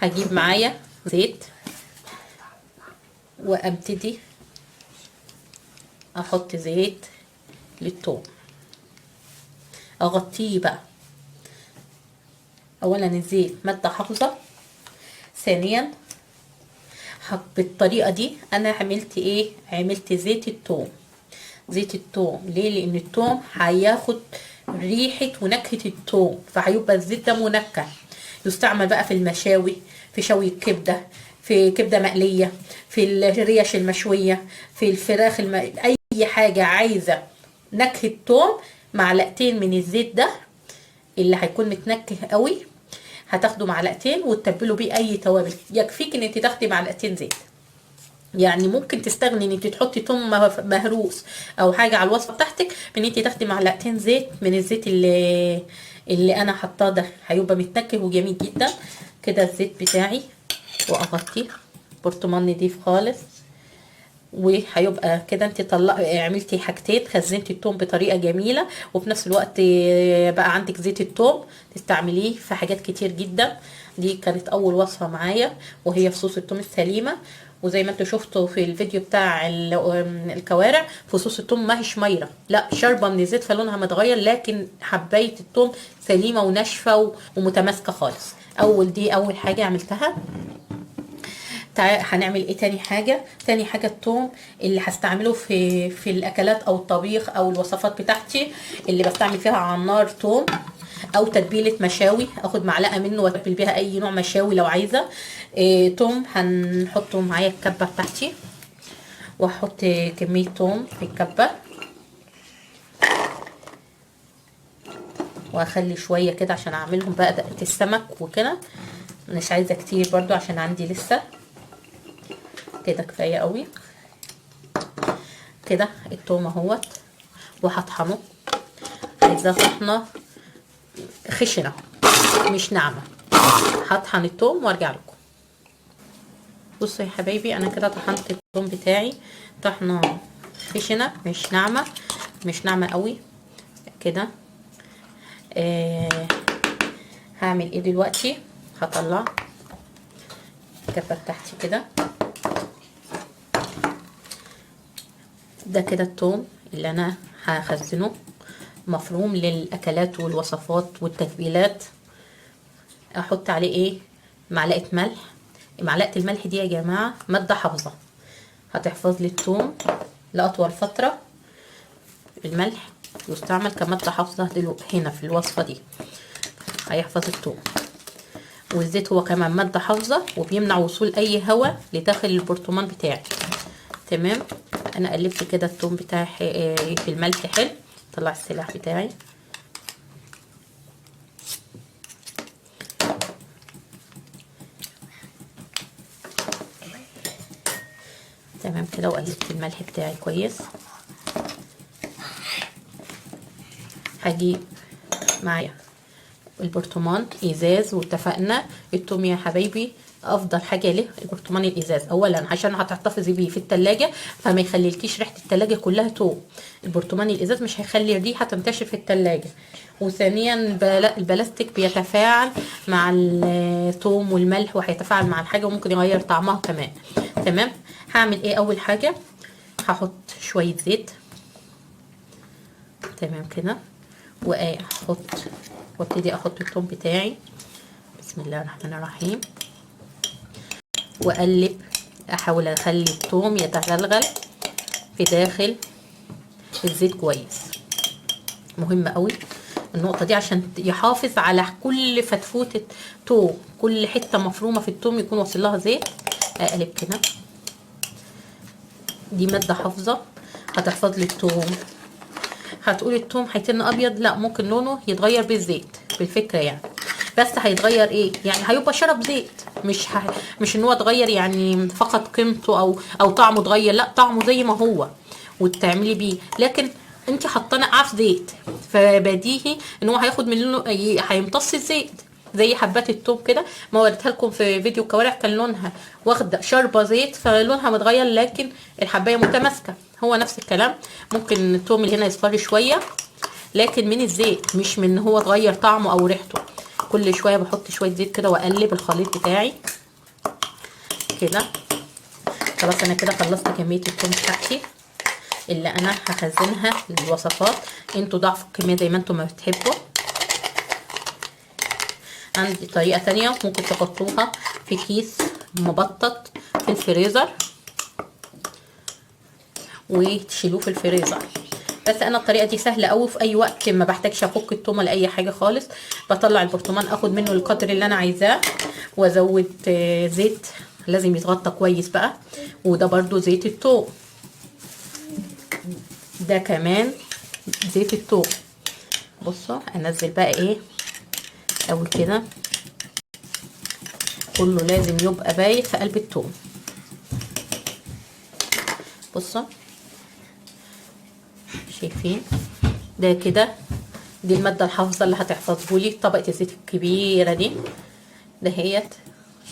هجيب معايا زيت وابتدي احط زيت للثوم، اغطيه بقى. اولا الزيت ماده حافظه، ثانيا بالطريقه دي انا عملت ايه؟ عملت زيت الثوم. زيت الثوم ليه؟ لان الثوم هياخد ريحه ونكهه الثوم، فهيبقى الزيت ده منكه. يستعمل بقى في المشاوي، في شوي الكبده، في كبده مقليه، في الريش المشويه، في الفراخ اي حاجه عايزه نكهه توم. معلقتين من الزيت ده اللي هيكون متنكه قوي، هتاخدوا معلقتين وتتبلوا بيه اي توابل. يكفيك ان انت تاخدي معلقتين زيت. يعني ممكن تستغني ان انت تحطي توم مهروس او حاجه على الوصفه بتاعتك، من ان انت تاخدي معلقتين زيت من الزيت اللي انا حطاه ده، هيبقى متنكه وجميل جدا. كده الزيت بتاعي، واغطيه برطمان نضيف خالص، وهيبقى كده انت عملتي حاجتين، خزنتي التوم بطريقه جميله، وفي نفس الوقت بقى عندك زيت التوم تستعمليه في حاجات كتير جدا. دي كانت اول وصفه معايا، وهي فصوص التوم السليمه. وزي ما انتوا شفتوا في الفيديو بتاع الكوارع، فصوص التوم ما هيش ميره، لا شاربه من الزيت فلونها متغير، لكن حبايه التوم سليمه وناشفه ومتماسكه خالص. اول حاجه عملتها. هنعمل ايه تاني حاجه؟ تاني حاجه التوم اللي هستعمله في الاكلات او الطبيخ او الوصفات بتاعتي، اللي بستعمل فيها على النار توم، او تتبيله مشاوي، اخد معلقه منه واتبل بيها اي نوع مشاوي لو عايزه. توم هنحطه معايا الكبه بتاعتي، واحط كميه توم في الكبه، واخلي شويه كده عشان اعملهم بقى دقه السمك وكده، مش عايزه كتير برضو عشان عندي لسه. كده كفايه قوي. كده التوم اهوت، وهطحنه. عايزاه طحنه خشنه مش ناعمه. هطحن التوم وارجع لكم. بصوا يا حبايبي، انا كده طحنت التوم بتاعي طحنه خشنه مش ناعمه، مش ناعمه قوي كده. هعمل ايه دلوقتي؟ هطلع الكبه بتاعتي كده. ده كده التوم اللي انا هخزنه مفروم للاكلات والوصفات والتتبيلات. احط عليه ايه؟ معلقه ملح. معلقه الملح دي يا جماعه ماده حافظه، هتحفظ لي التوم لاطول فتره. الملح يستعمل كماده حافظه هنا في الوصفه دي، هيحفظ التوم. والزيت هو كمان ماده حافظه، وبيمنع وصول اي هواء لداخل البرطمان بتاعي. تمام. انا قلبت كده التوم بتاعي في الملح حلو. طلع السلاح بتاعي. تمام كده، وقلبت الملح بتاعي كويس. هجيب معايا البرطمان ازاز، واتفقنا التوم يا حبايبي افضل حاجه له البرطمان الازاز. اولا عشان هتحتفظي بيه في التلاجة، فما يخليلكيش ريحه التلاجة كلها توم. البرطمان الازاز مش هيخلي الريحه تنتشر في التلاجة. وثانيا البلاستيك بيتفاعل مع الثوم والملح، وهيتفاعل مع الحاجه وممكن يغير طعمها كمان. تمام. هعمل ايه؟ اول حاجه هحط شويه زيت. تمام كده. وابتدي احط الثوم بتاعي. بسم الله الرحمن الرحيم. واقلب، احاول اخلي الثوم يتغلغل في داخل الزيت كويس. مهم قوي النقطه دي عشان يحافظ على كل فتفوته ثوم، كل حته مفرومه في الثوم يكون واصل لها زيت. اقلب كده. دي ماده حافظه هتحفظ لي الثوم. هتقولي الثوم هيتن ابيض، لا ممكن لونه يتغير بالزيت بالفكره يعني، بس هيتغير ايه يعني؟ هيبقى شرب زيت، مش ان هو اتغير يعني فقط قيمته او طعمه اتغير، لا طعمه زي ما هو وتعملي بيه، لكن انت حاطه نقعه في زيت، فبديهي ان هو هياخد من لونه، هيمتص الزيت زي حبات الثوم كده. ما وريتها لكم في فيديو الكوارع، كان لونها واخده شاربه زيت فلونها متغير، لكن الحبايه متماسكه. هو نفس الكلام. ممكن الثوم اللي هنا يصفر شويه، لكن من الزيت، مش من هو اتغير طعمه او ريحته. كل شويه بحط شويه زيت كده واقلب الخليط بتاعي كده. خلاص انا كده خلصت كميه الثوم بتاعتي اللي انا هخزنها للوصفات. انتوا ضعفوا الكميه زي ما انتوا ما بتحبوا. عندي طريقه تانية، ممكن تحطوها في كيس مبطط في الفريزر وتشيلوه في الفريزر. بس انا الطريقه دي سهله قوي، في اي وقت ما بحتاجش افك التوم ولا اي حاجه خالص. بطلع البرطمان اخد منه القدر اللي انا عايزاه، وازود زيت لازم يتغطى كويس بقى. وده برضو زيت التوم، ده كمان زيت التوم. بصوا انزل بقى ايه قوي كده، كله لازم يبقى بايت في قلب التوم. بصوا شايفين ده كده، دي الماده الحافظه اللي هتحفظه لي طبقه الزيت الكبيره دي دهيت.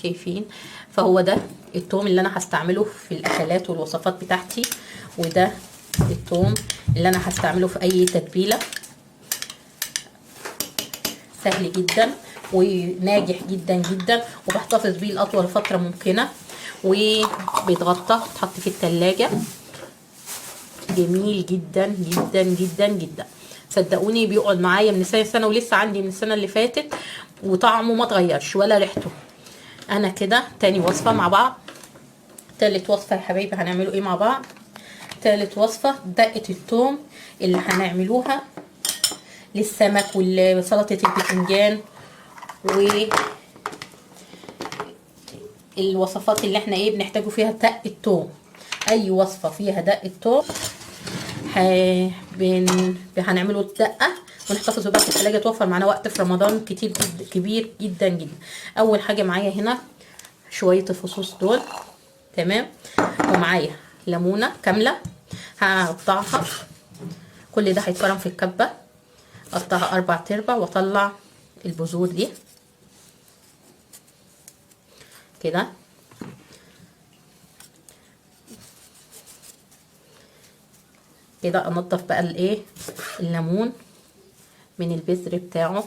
شايفين؟ فهو ده التوم اللي انا هستعمله في الاكلات والوصفات بتاعتي، وده التوم اللي انا هستعمله في اي تتبيله. سهل جدا وناجح جدا جدا، وبحتفظ بيه لاطول فتره ممكنه، وبيتغطى بيتحط في التلاجة. جميل جدا جدا جدا جدا، صدقوني بيقعد معايا من سنه ولسه عندي من السنه اللي فاتت، وطعمه ما اتغيرش ولا ريحته. انا كده تاني وصفه مع بعض. تالت وصفه يا حبايبي هنعمله ايه مع بعض؟ تالت وصفه دقه الثوم اللي هنعملوها للسمك وسلطه البتنجان، والوصفات اللي احنا ايه بنحتاجوا فيها دقه الثوم. اي وصفه فيها دقه ثوم هنعمله الدقه ونحتفظ بقى في الثلاجه، توفر معانا وقت في رمضان كتير كبير جدا جدا. اول حاجه معايا هنا شويه الفصوص دول، تمام، ومعايا ليمونه كامله هقطعها. كل ده هيتفرم في الكبه، اقطعها 4/4 واطلع البذور دي كده. كده انضف بقى الايه الليمون من البذر بتاعه،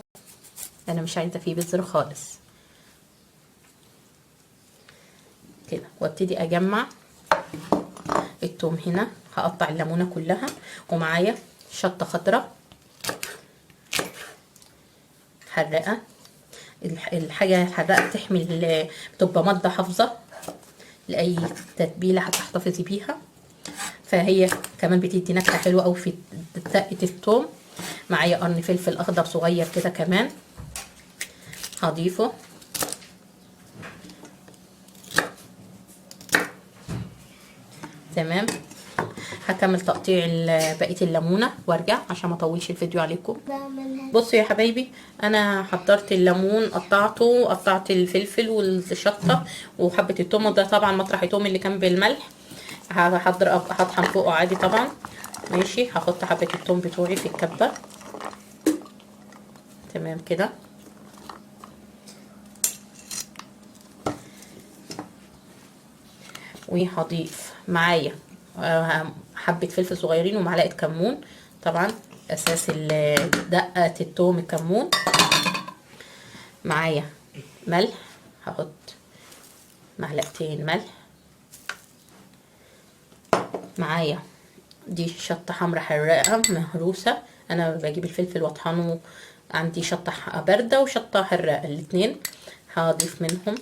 انا مش عايزه فيه بذر خالص كده. وابتدي اجمع الثوم هنا. هقطع الليمونه كلها، ومعايا شطه خضراء حراقه. الحاجه الحراقه بتحمل، بتبقى ماده حافظه لاي تتبيله هتحتفظي بيها، فهي كمان بتدي نكهه حلوه قوي في دقه الثوم. معايا قرن فلفل اخضر صغير كده كمان هضيفه. تمام. هكمل تقطيع بقيه الليمونه وارجع عشان ما اطولش الفيديو عليكم. بصوا يا حبايبي، انا حضرت الليمون قطعته، قطعت الفلفل والشطه وحبه الثوم، ده طبعا مطرح الثوم اللي كان بالملح. هطحن فوقه عادي طبعا. ماشي، هحط حبه الثوم بتوعي في الكبه. تمام كده. وهضيف معايا حبه فلفل صغيرين ومعلقه كمون، طبعا اساس دقه الثوم الكمون. معايا ملح، هحط معلقتين ملح. معايا دي شطه حمراء حراقه مهروسه، انا بجيب الفلفل واطحنه، عندي شطه بارده وشطه حراقه الاتنين، هضيف منهم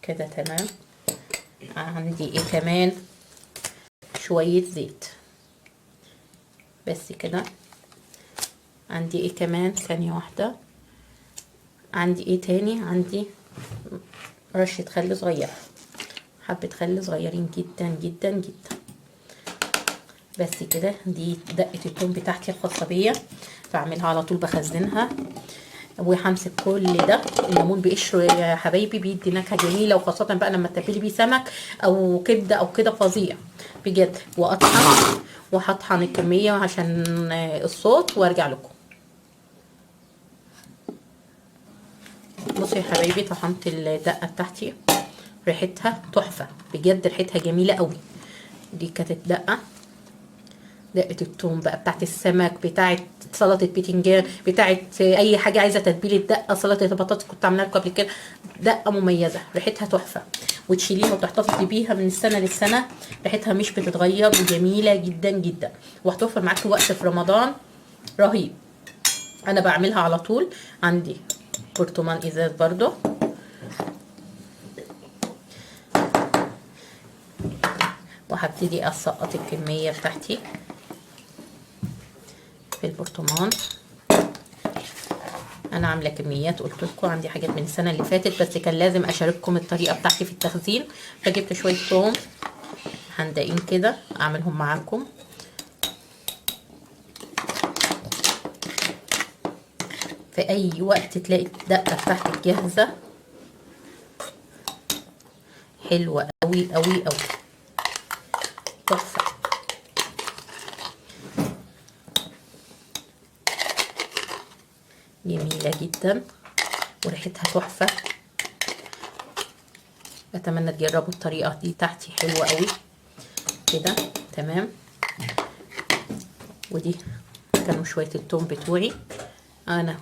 كده. تمام. عندي ايه كمان؟ شويه زيت بس كده. عندي ايه كمان؟ ثانيه واحده. عندي ايه تاني؟ عندي رشه خل صغيره، حبه خل صغيرين جدا جدا جدا بس كده. دي دقه الثوم بتاعتي الخاصه بيا، بعملها على طول بخزنها. وهمسك كل ده. الليمون بقشره يا حبايبي بيدي نكهه جميله، وخاصه بقى لما تتبلي بيه سمك او كبده او كده فظيع بجد. واطحن، وهطحن الكميه عشان الصوت وارجع لكم. بصوا يا حبايبي، طحنت الدقه بتاعتي، ريحتها تحفه بجد، ريحتها جميله قوي. دي كانت دقه الثوم بقى بتاعت السمك، بتاعت سلطه بتنجان، بتاعت اي حاجه عايزه تتبيله دقه. سلطه البطاطس كنت عاملاها لكم قبل كده، دقه مميزه ريحتها تحفه، وتشيليها وتحتفظي بيها من السنه للسنه، ريحتها مش بتتغير وجميله جدا جدا، وهتوفر معاكي وقت في رمضان رهيب. انا بعملها على طول. عندي برطمان ازاز برضو، وهبتدي اسقط الكميه بتاعتي في البرطمان. انا عامله كميات، قلت لكم عندي حاجات من السنه اللي فاتت، بس كان لازم اشارككم الطريقه بتاعتي في التخزين. فجبت شويه توم حندقين كده اعملهم معاكم. في اي وقت تلاقي الدقه بتاعتك جاهزه، حلوه قوي قوي قوي، تحفه. جميله جدا وريحتها تحفه. اتمنى تجربوا الطريقه دي بتاعتي، حلوه قوي كده. تمام. ودي كانوا شويه التوم بتوعي. انا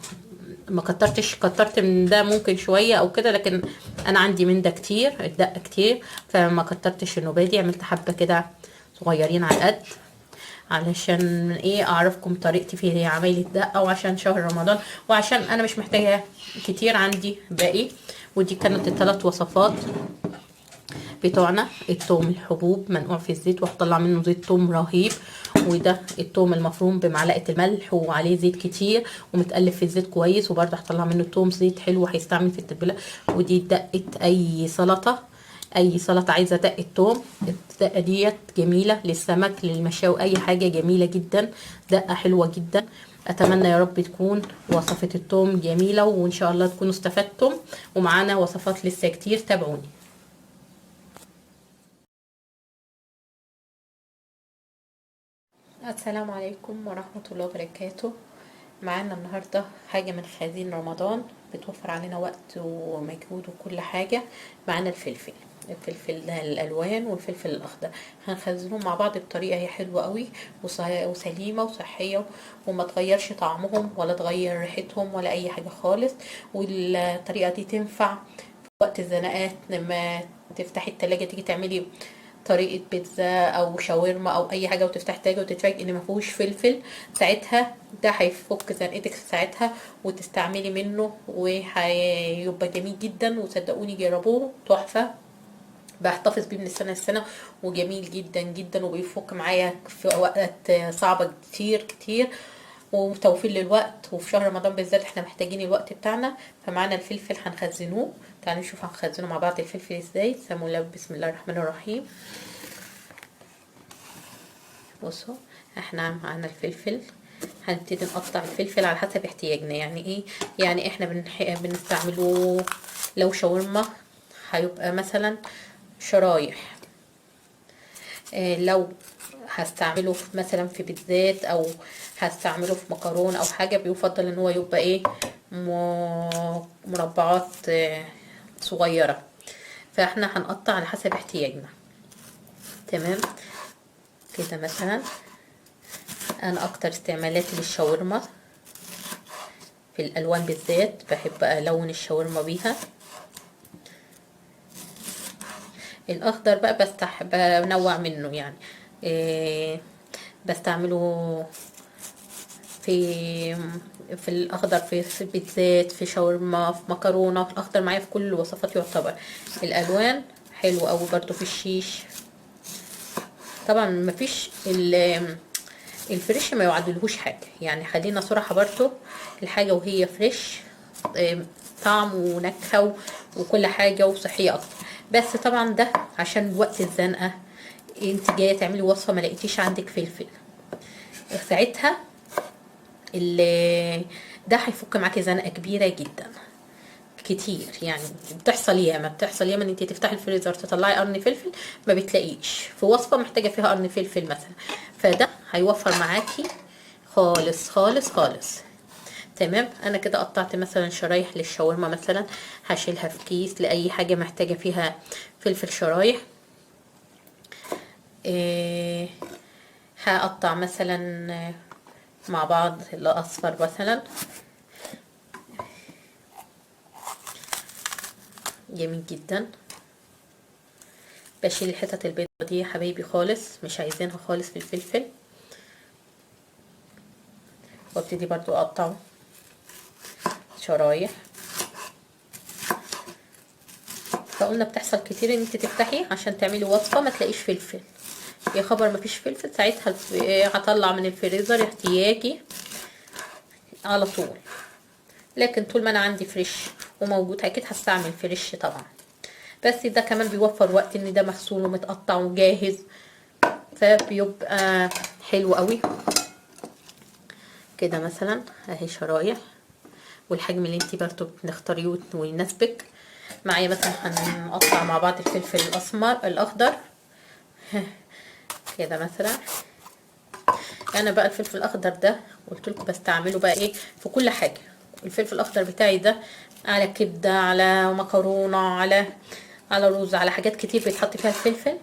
ما كترت من ده، ممكن شويه او كده، لكن انا عندي من ده كتير، الدقه كتير، فما كترتش النوبادي، عملت حبه كده صغيرين على قد، علشان ايه اعرفكم طريقتي في عمايل الدقه، وعشان شهر رمضان، وعشان انا مش محتاجه كتير، عندي باقي. ودي كانت الثلاث وصفات بتوعنا. التوم الحبوب منقوع في الزيت وهطلع منه زيت توم رهيب، وده التوم المفروم بمعلقه الملح وعليه زيت كتير ومتقلب في الزيت كويس، وبرده هطلع منه توم زيت حلو هيستعمل في التتبيله. ودي دقه اي سلطه، اي سلطه عايزه دقه توم، الدقه ديت جميله للسمك للمشاوي، اي حاجه جميله جدا، دقه حلوه جدا. اتمنى يا رب تكون وصفه التوم جميله، وان شاء الله تكونوا استفدتم، ومعانا وصفات لسه كتير، تابعوني. السلام عليكم ورحمة الله وبركاته. معانا النهاردة حاجة من خزين رمضان بتوفر علينا وقت ومجهود وكل حاجة. معانا الفلفل ده الألوان والفلفل الأخضر، هنخزنهم مع بعض بطريقة هي حلوة قوي وسليمة وصحية، وما تغيرش طعمهم ولا تغير ريحتهم ولا أي حاجة خالص. والطريقة دي تنفع في وقت الزنقات، لما تفتحي التلاجة تيجي تعملي طريقة بيتزا او شاورما او اي حاجة، وتفتح تلاجة وتتفاجئ ان مفيهوش فلفل، ساعتها ده هيفك زنقتك ساعتها، وتستعملي منه وهيبقى جميل جدا. وصدقوني جربوه، تحفة، بحتفظ بيه من السنة للسنة، وجميل جدا جدا، وبيفك معايا في وقت صعبة كتير كتير، وتوفير للوقت. وفي شهر رمضان بالذات احنا محتاجين الوقت بتاعنا. فمعانا الفلفل هنخزنوه، تعالوا نشوف هنخزنه مع بعض الفلفل ازاي. سموا الله، بسم الله الرحمن الرحيم. بصوا، احنا معانا الفلفل، هنبتدي نقطع الفلفل على حسب احتياجنا. يعني ايه؟ يعني احنا بنستعمله لو شاورما هيبقى مثلا شرايح، لو هستعمله مثلا في بيتزات او هستعمله في مكرونه او حاجه، بيفضل ان هو يبقى ايه، مربعات صغيره. فاحنا هنقطع على حسب احتياجنا. تمام كده. مثلا انا اكتر استعمالاتي للشاورما في الالوان بالذات، بحب الون الشاورما بيها. الاخضر بقى بنوع منه، يعني بستعمله في الاخضر في بيتزات، في شاورما، في مكرونه، في الاخضر معايا في كل الوصفات يعتبر. الالوان حلو قوي برضو في الشيش. طبعا مفيش الفريش ما يعادلهوش حاجه، يعني خلينا صراحه برضو، الحاجه وهي فريش طعم ونكهه وكل حاجه وصحيه اكتر. بس طبعا ده عشان وقت الزنقه، انت جايه تعملي وصفه ما لقيتيش عندك فلفل، ساعتها ده هيفك معاكي زنقه كبيره جدا كتير. يعني بتحصل ياما ان انت تفتحي الفريزر تطلعي قرن فلفل ما بتلاقيش في وصفه محتاجه فيها قرن فلفل مثلا، فده هيوفر معاكي خالص خالص خالص. تمام. انا كده قطعت مثلا شرايح للشاورما، مثلا هشيلها في كيس لاي حاجه محتاجه فيها فلفل شرايح. هقطع مثلا مع بعض الاصفر مثلا، جميل جدا. بشيل الحتت البيضة دي يا حبايبي خالص، مش عايزينها خالص في الفلفل. وابتدي برضو اقطعه شرايح. فقلنا بتحصل كتير ان انت تفتحي عشان تعملي وصفة ما تلاقيش فلفل، يا خبر مفيش فلفل، ساعتها هطلع من الفريزر احتياجي على طول. لكن طول ما انا عندي فريش وموجود اكيد هستعمل فريش طبعا. بس ده كمان بيوفر وقت ان ده مغسول ومتقطع وجاهز، فبيبقى حلو قوي. كده مثلا اهي شرايح، والحجم اللي انتي برضو بنختاريه ويناسبك. معايا مثلا هنقطع مع بعض الفلفل الاخضر كده مثلا. انا بقى الفلفل الاخضر ده قلت لكم بستعمله بقى ايه في كل حاجه. الفلفل الاخضر بتاعي ده على كبده، على مكرونه، على رز، على حاجات كتير بيتحط فيها الفلفل.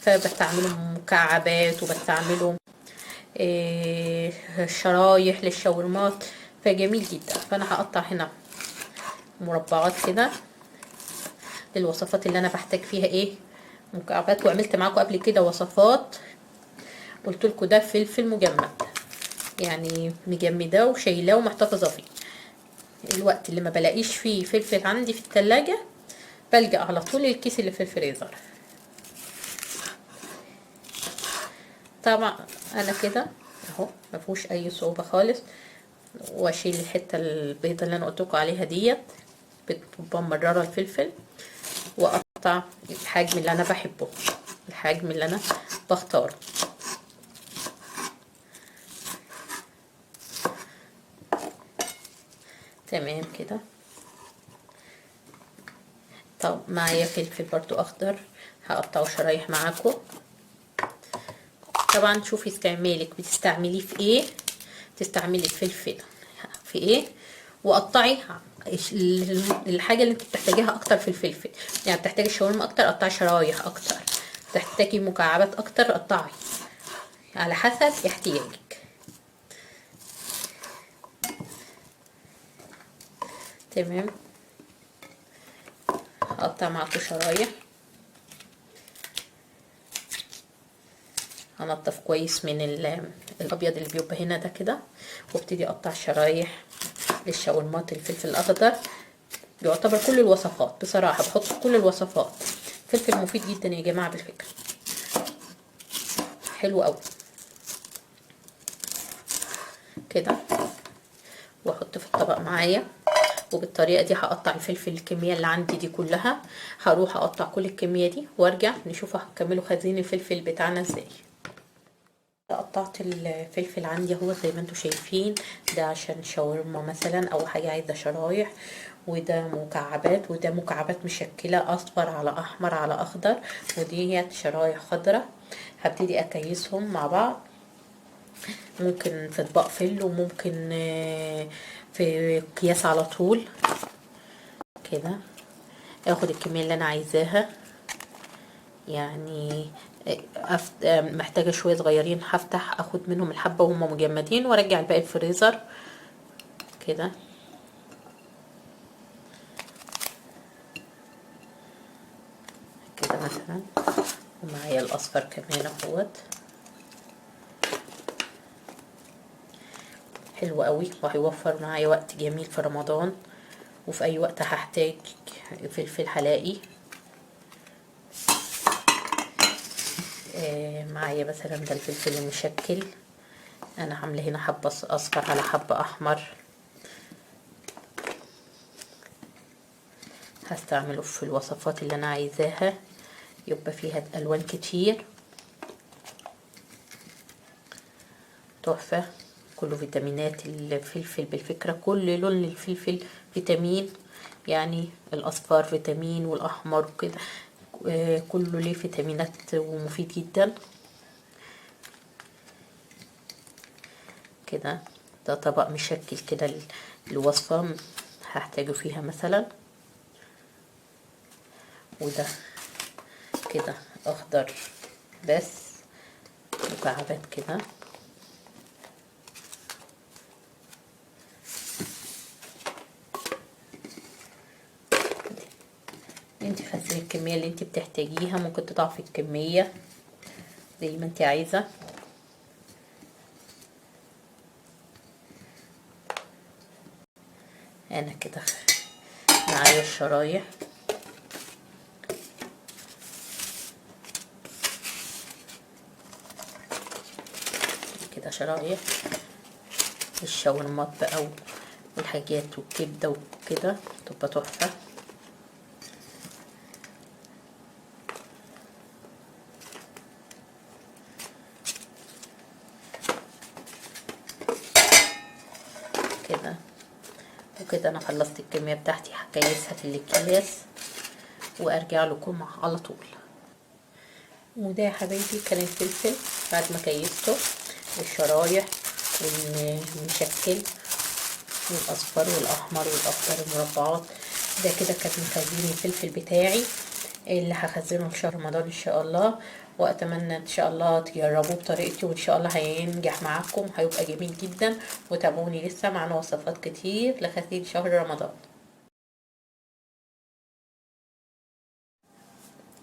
فبستعمله مكعبات، وبستعمله شرايح للشاورمات، فجميل جدا. فانا هقطع هنا مربعات كده للوصفات اللي انا بحتاج فيها ايه مكعبات. وعملت معاكم قبل كده وصفات قلت لكم ده فلفل مجمد، يعني مجمداه وشايلاه ومحتفظه فيه. الوقت اللي ما بلاقيش فيه فلفل عندي في التلاجة بلجأ على طول الكيس اللي في الفريزر. طبعا انا كده اهو ما فيهوش اي صعوبه خالص. واشيل الحته البيضه اللي انا قلت لكم عليها ديت، بتبقى مرره الفلفل، واقطع الحجم اللي انا بحبه، الحجم اللي انا بختاره. تمام كده. طب معايا فلفل برضو اخضر هقطعه شرايح معاكم. طبعا شوفي استعمالك بتستعمليه في ايه، تستعملي الفلفل في ايه، وقطعي الحاجه اللي انت بتحتاجيها اكتر في الفلفل. يعني بتحتاجي الشاورما اكتر قطعي شرايح اكتر، بتحتاجي مكعبات اكتر قطعي على حسب احتياجك. تمام. هقطع معاكم شرايح، هنضف كويس من الابيض اللي بيبقى هنا ده كده، وابتدي اقطع شرايح للشاورمات. الفلفل الاخضر بيعتبر كل الوصفات بصراحه، بحط في كل الوصفات. فلفل مفيد جدا يا جماعه بالفكره، حلو قوي كده. واحط في الطبق معايا، وبالطريقه دي هقطع الفلفل الكميه اللي عندي دي كلها. هروح اقطع كل الكميه دي وارجع نشوف هنكملوا خزين الفلفل بتاعنا ازاي. قطعت الفلفل عندي اهو زي ما انتم شايفين، ده عشان شاورما مثلا او حاجه عايزه شرايح، وده مكعبات، وده مكعبات مشكله اصفر على احمر على اخضر، ودي هي شرايح خضراء. هبتدي اكيسهم مع بعض، ممكن في اطباق فل، وممكن في اكياس على طول كده. اخد الكميه اللي انا عايزاها، يعني محتاجة شوية صغيرين، هفتح اخد منهم الحبة وهم مجمدين وارجع الباقي الفريزر كده. كده مثلا. ومعايا الاصفر كمان اهوت، حلو قوي وهيوفر معايا وقت جميل في رمضان، وفي اي وقت هحتاج فلفل هلاقي. معايا مثلا ده الفلفل المشكل، انا عامله هنا حبه اصفر على حبه احمر، هستعمله في الوصفات اللي انا عايزاها يبقى فيها الوان كتير. تحفه، كله فيتامينات الفلفل بالفكره، كل لون للفلفل فيتامين، يعني الاصفر فيتامين والاحمر وكده، كله ليه فيتامينات ومفيد جدا كده. ده طبق مشكل كده، الوصفة هحتاجه فيها مثلا. وده كده اخضر بس مكعبات كده. انت خزني الكمية اللي انت بتحتاجيها، ممكن تضعفي الكمية زي ما انت عايزة. انا كده معايا الشرايح، كده شرايح الشاورمات بقى والحاجات والكبده وكده تبقى تحفه. كده وكده انا خلصت الكميه بتاعتي، هكيسها في الاكياس وارجع لكم على طول. وده يا حبايبي كان الفلفل بعد ما كيسته الشرايح والمشكل والاصفر والاحمر والاخضر المربعات. ده كده كانت مخزين الفلفل بتاعي اللي هخزنه في شهر رمضان ان شاء الله، واتمنى ان شاء الله تجربوه بطريقتي وان شاء الله هينجح معاكم، هيبقى جميل جدا. وتابعوني لسه معنا وصفات كتير لخزين شهر رمضان.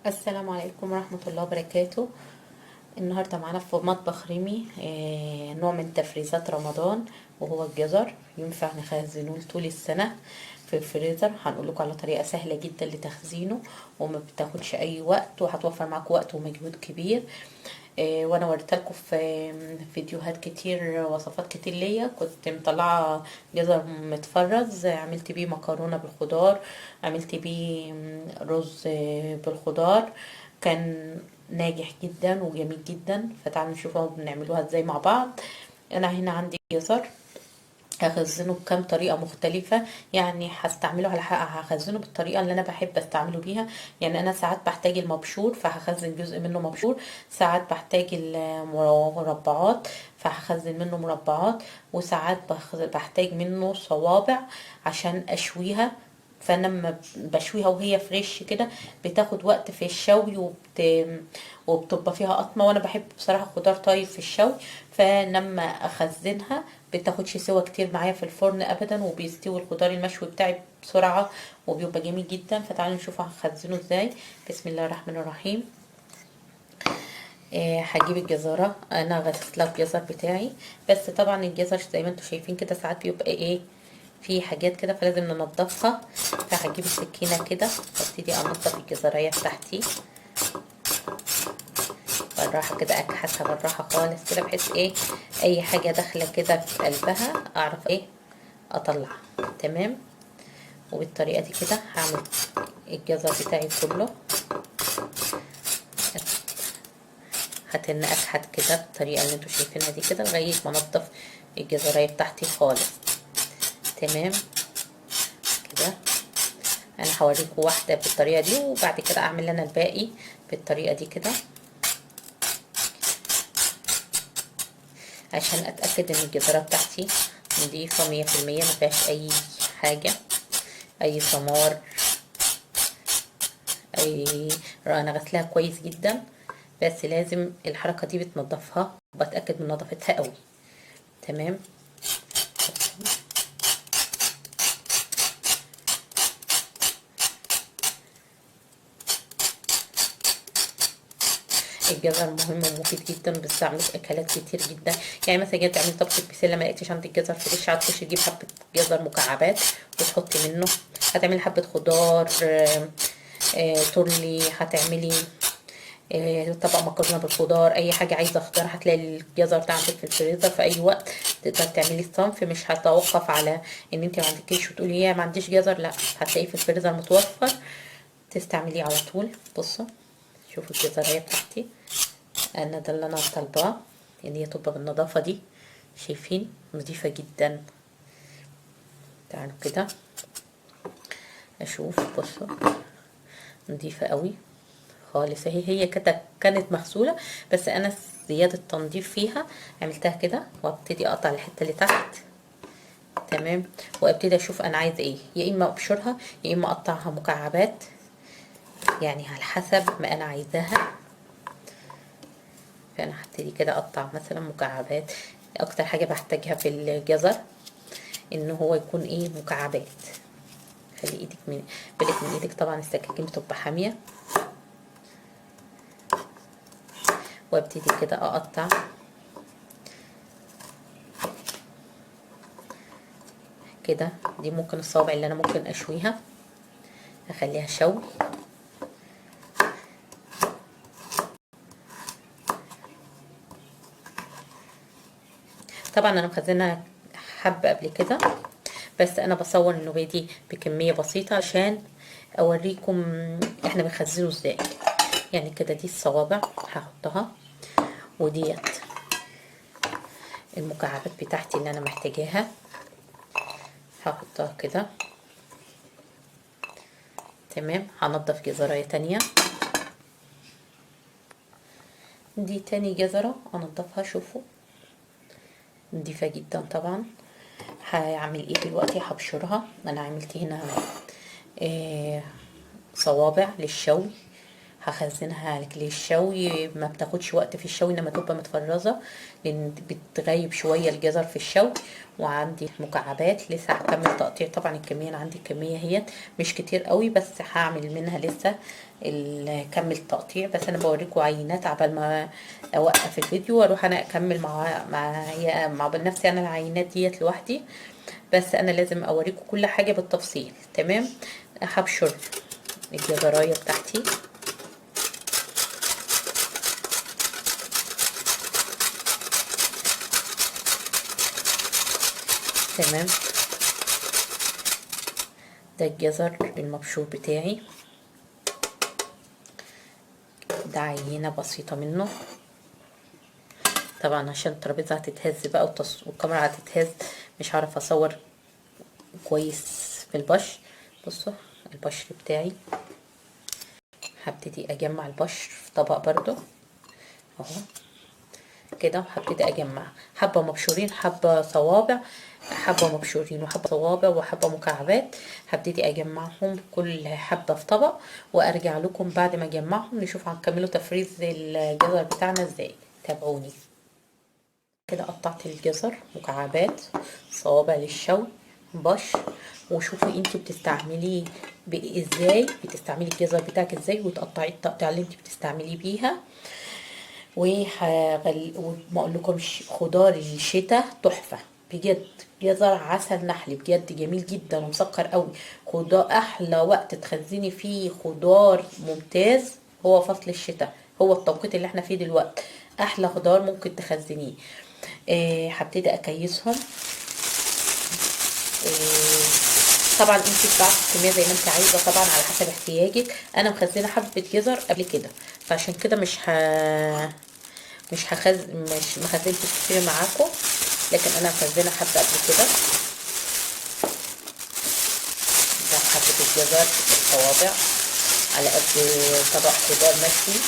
السلام عليكم ورحمة الله وبركاته. النهاردة معانا في مطبخ ريمي نوع من تفريزات رمضان، وهو الجزر. ينفع نخزنه طول السنة في الفريزر. هنقول لكم على طريقة سهلة جدا لتخزينه وما بتاخدش اي وقت، وهتوفر معاكم وقت ومجهود كبير. وانا وريت لكم في فيديوهات كتير وصفات كتير ليا، كنت مطلعه جزر متفرز عملت بيه مكرونه بالخضار، عملت بيه رز بالخضار، كان ناجح جدا وجميل جدا. فتعالوا نشوفوا بنعملوها ازاي مع بعض. انا هنا عندي جزر هخزنه بكام طريقة مختلفة، يعني هستعمله على حق، هخزنه بالطريقة اللي انا بحب استعمله بيها. يعني انا ساعات بحتاج المبشور فهخزن جزء منه مبشور، ساعات بحتاج المربعات فهخزن منه مربعات، وساعات بحتاج منه صوابع عشان اشويها. فانا لما بشويها وهي فريش كده بتاخد وقت في الشوي وبتبقى فيها قطمه، وانا بحب بصراحه خضار طيب في الشوي، فلما اخزنها بتاخدش سوا كتير معايا في الفرن ابدا، وبيستوي الخضار المشوي بتاعي بسرعه وبيبقى جميل جدا. فتعالوا نشوف هخزنه ازاي. بسم الله الرحمن الرحيم. هجيب الجزره، انا غسلت الجزر بتاعي، بس طبعا الجزر زي ما انتم شايفين كده ساعات بيبقى ايه في حاجات كده فلازم ننضفها. فهجيب السكينه كده وابتدي انضف الجزريه بتاعتي بالراحه كده، اكحسها بالراحه خالص كده بحيث ايه اي حاجه داخله كده في قلبها اعرف ايه اطلعها. تمام. وبالطريقه دي كده هعمل الجزر بتاعي كله، هتن اكحت كده بالطريقه اللي انتوا شايفينها دي كده لغايه ما انضف الجزريه بتاعتي خالص. تمام كده. انا هوريكم واحده بالطريقه دي وبعد كده اعمل انا الباقي بالطريقه دي كده عشان اتاكد ان الجزره بتاعتي نضيفه 100% مفيهاش اي حاجه اي ثمار اي. انا غسلها كويس جدا، بس لازم الحركه دي بتنضفها وبتاكد من نظافتها قوي. تمام. الجزر مهم ومفيد جدا، بستعمله في اكلات كتير جدا. يعني مثلا جيت تعملي طبخه بسله ما لقيتيش عندك جزر فريش، هتخشي تجيب حبه جزر مكعبات وتحطي منه. هتعملي حبه خضار تورلي، هتعملي طبق مكرونه بالخضار، اي حاجه عايزه خضار هتلاقي الجزر ده عندك في الفريزر في اي وقت تقدر تعملي الصنف. مش هتوقف على ان انت ما عندكيش وتقولي يا ما عنديش جزر، لا هتلاقيه في الفريزر متوفر تستعمليه على طول. بصوا شوفوا الجزريه بتاعتي، انا ده اللي انا طالباه ان هي تبقى بالنظافه دي. شايفين نظيفه جدا. تعالوا كده اشوف. بصوا نظيفه قوي خالص اهي. هي كانت مغسوله بس انا زياده تنظيف فيها عملتها كده، وابتدي اقطع الحته اللي تحت. تمام. وابتدي اشوف انا عايزه ايه، يا اما ابشرها يا اما اقطعها مكعبات، يعني على حسب ما انا عايزاها. فانا هبتدي كده اقطع مثلا مكعبات. اكتر حاجه بحتاجها في الجزر ان هو يكون ايه مكعبات. خلي ايدك بالك من ايدك، طبعا السكاكين بتبقى حاميه. وابتدي كده اقطع كده. دي ممكن الصوابع اللي انا ممكن اشويها اخليها شوي. طبعا انا مخزنها حبة قبل كده، بس انا بصور النوبية دي بكمية بسيطة عشان اوريكم احنا بنخزنه ازاي. يعني كده دي الصوابع هحطها، وديت المكعبات بتاعتي اللي انا محتاجاها هحطها كده. تمام. هنضف جزرايه تانية، دي تاني جزرة انضفها. شوفوا نضيفة جدا طبعا. هعمل ايه دلوقتي؟ هبشرها. انا عملت هنا صوابع للشوي، هخزنها للشوي. ما بتاخدش وقت في الشوي لما تبقى متفرزه، لان بتغيب شويه الجزر في الشوي. وعندي مكعبات لسه هكمل تقطيع. طبعا الكميه انا عندي الكميه هي مش كتير قوي، بس هعمل منها لسه كمل تقطيع. بس انا بوريكم عينات عبال ما اوقف الفيديو واروح انا اكمل مع بنفسي انا العينات ديت لوحدي. بس انا لازم اوريكم كل حاجه بالتفصيل. تمام. هبشر الجزرايه بتاعتي. تمام. ده الجزر المبشور بتاعي، ده عينة بسيطة منه. طبعا عشان الترابيزة هتتهز بقى والكاميرا هتتهز، مش هعرف اصور كويس في البشر. بصوا البشر بتاعي، هبتدي اجمع البشر في طبق برضو اهو كده، وهبتدي اجمع حبه مبشورين، حبه صوابع، حبه مبشورين وحبه صوابع وحبه مكعبات. هبتدي اجمعهم كل حبه في طبق، وارجع لكم بعد ما اجمعهم نشوف هنكملوا تفريز الجزر بتاعنا ازاي. تابعوني. كده قطعت الجزر مكعبات، صوابع للشوي، بشر. وشوفي انت بتستعمليه ازاي، بتستعملي الجزر بتاعك ازاي، وتقطعي التقطيع اللي انت بتستعمليه بيها. وما اقولكمش خضار الشتاء تحفه بجد. جزر عسل نحل بجد جميل جدا ومسكر قوي. خضار احلى وقت تخزني فيه خضار ممتاز هو فصل الشتاء، هو التوقيت اللي احنا فيه دلوقتي. احلى خضار ممكن تخزنيه. هبتدي اكيسهم. طبعا انت بتعرفي الكميه زي ما انت عايزه طبعا على حسب احتياجك. انا مخزنه حبه جزر قبل كده، فعشان كده مش مخزنتش كتير معاكم، لكن انا مخزنه حبه قبل كده. ده حبه الجزر الصوابع على قد طبق خضار مشوي.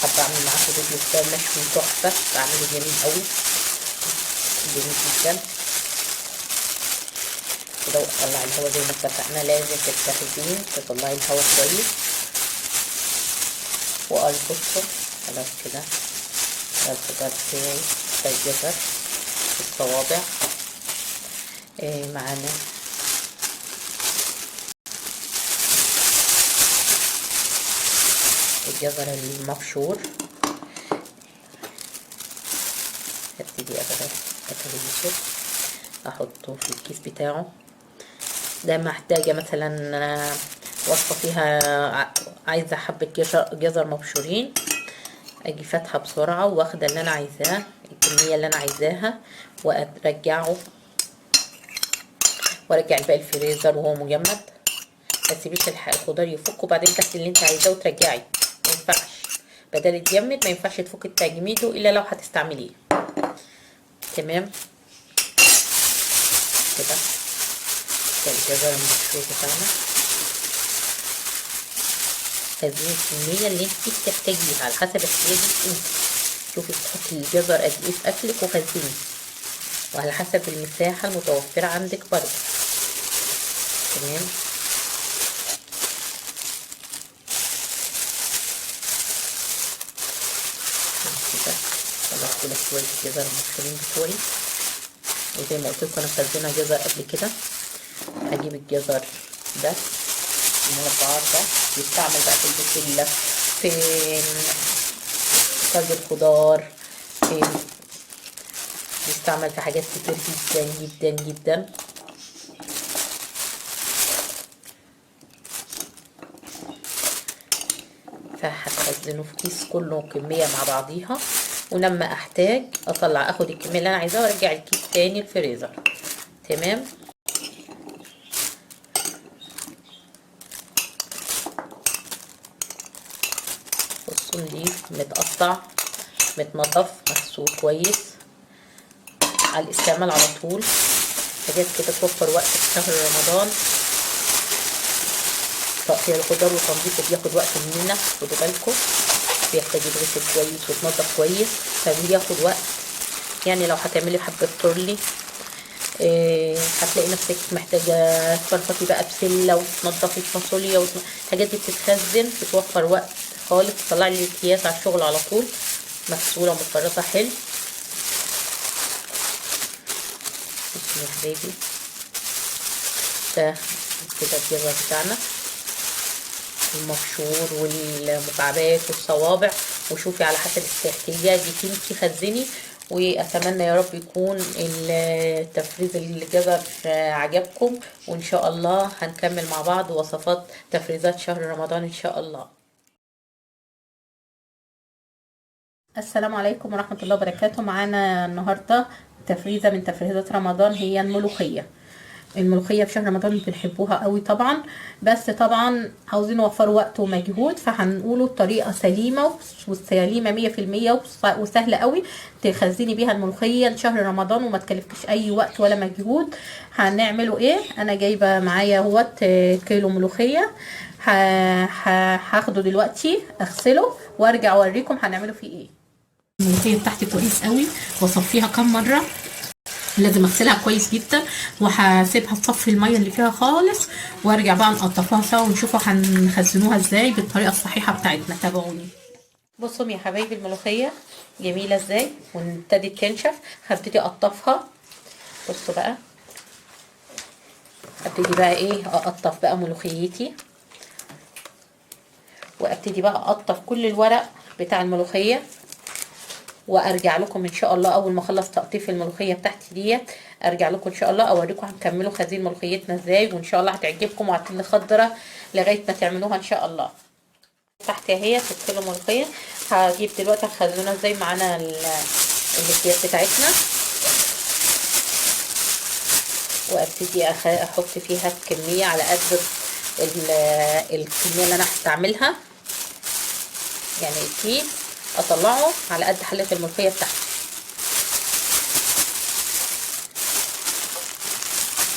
حابه اعمل معاكم فيديو خضار مشوي تحفه، بعمله جميل قوي، جميل جدا كده. واطلع الهواء زي ما اتفقنا، لازم تستخدمين تطلعي الهواء كويس. واربطه خلاص كده. ده الخضار بتاعي، ده الجزر الصوابع. معانا الجزر المبشور. هبتدي اغليه، احطه في الكيس بتاعه. ده محتاجة مثلا وصفة فيها عايزة حبة جزر مبشورين، اجي فاتحة بسرعة واخدة اللي انا عايزاه، الكمية اللي انا عايزاها، وارجعه وارجع الباقي الفريزر وهو مجمد. ما تسيبيش الخضار يفك وبعدين تاخدي اللي انت عايزاه وترجعي، ما ينفعش. بدل يتجمد ما ينفعش تفك تجميده الا لو هتستعمليه. تمام كده. ده الجزر المبشور بتاعنا. خزين الكمية اللي انت بتحتاجيها على حسب احتياجك انت. شوفي بتحطي الجزر قد ايه في اكلك وخزنيه، وعلى حسب المساحة المتوفرة عندك برضه. تمام. كده طلعت لك شوية الجزر المبشورين بتوعي، وزي ما قلت لكم انا مخزنه جزر قبل كده. هجيب الجزر ده المربعات ده، يستعمل بقى في البسلة، في كذا الخضار، في يستعمل في حاجات كتير جدا جدا جدا. فهتخزنه في كيس كله كمية مع بعضيها، ولما احتاج اطلع اخد الكميه اللي انا عايزاها وارجع الكيس تاني الفريزر. تمام. بصوا نضيف متقطع متنضف مغسول كويس على الاستعمال على طول. حاجات كده توفر وقت في شهر رمضان. تقطيع الخضار وتنظيفه بياخد وقت مننا، خدوا بالكم بيحتاج يتغسل كويس ويتنضف كويس فبياخد وقت. يعني لو هتعملي حبة تورلي هتلاقي نفسك محتاجة تفرفطي بقى بسلة وتنضفي فاصوليا الحاجات دي بتتخزن، بتوفر وقت خالص. تطلعي لي الاكياس على الشغل على طول مغسولة ومتفرطة حلو. بسم الله حبايبي، ده كده الجزر بتاعنا المبشور والمكعبات والصوابع، وشوفي على حسب احتياجك انتي خزني. واتمنى يا رب يكون التفريز الجزر عجبكم، وان شاء الله هنكمل مع بعض وصفات تفريزات شهر رمضان ان شاء الله. السلام عليكم ورحمة الله وبركاته. معانا النهاردة تفريزة من تفريزات رمضان، هي الملوخية. الملوخية في شهر رمضان بنحبوها قوي طبعا، بس طبعا عاوزين نوفر وقت ومجهود، فهنقوله الطريقة سليمة والسليمة 100% وسهلة قوي تخزني بيها الملوخية لشهر رمضان وما تكلفكش اي وقت ولا مجهود. هنعمله ايه؟ انا جايبة معايا اهوت كيلو ملوخية، هاخده دلوقتي اغسله وارجع اوريكم هنعمله فيه ايه. الملوخية بتاعتي كويس قوي واصفيها كام مرة، لازم اغسلها كويس جدا وهسيبها تصفي الميه اللي فيها خالص، وارجع بقى نقطفها سوا ونشوفوا هنخزنوها ازاي بالطريقه الصحيحه بتاعتنا. تابعوني. بصوا يا حبايبي الملوخيه جميله ازاي وابتدت تنشف. هبتدي اقطفها. بصوا بقى ابتدي بقى ايه اقطف بقى ملوخيتي، وابتدي بقى اقطف كل الورق بتاع الملوخيه، وارجع لكم ان شاء الله اول ما اخلص تقطيف الملوخيه بتاعتي ديت. ارجع لكم ان شاء الله اوريكم هنكملوا خزين ملوخيتنا ازاي، وان شاء الله هتعجبكم وهتكون خضره لغايه ما تعملوها ان شاء الله. تحت اهي 6 كيلو ملوخيه. هجيب دلوقتي هخزنها ازاي. معانا الاكياس بتاعتنا، وابتدي احط فيها الكميه على قد الكميه اللي انا هستعملها. يعني الكيس اطلعه على قد حله الملوخيه بتاعتي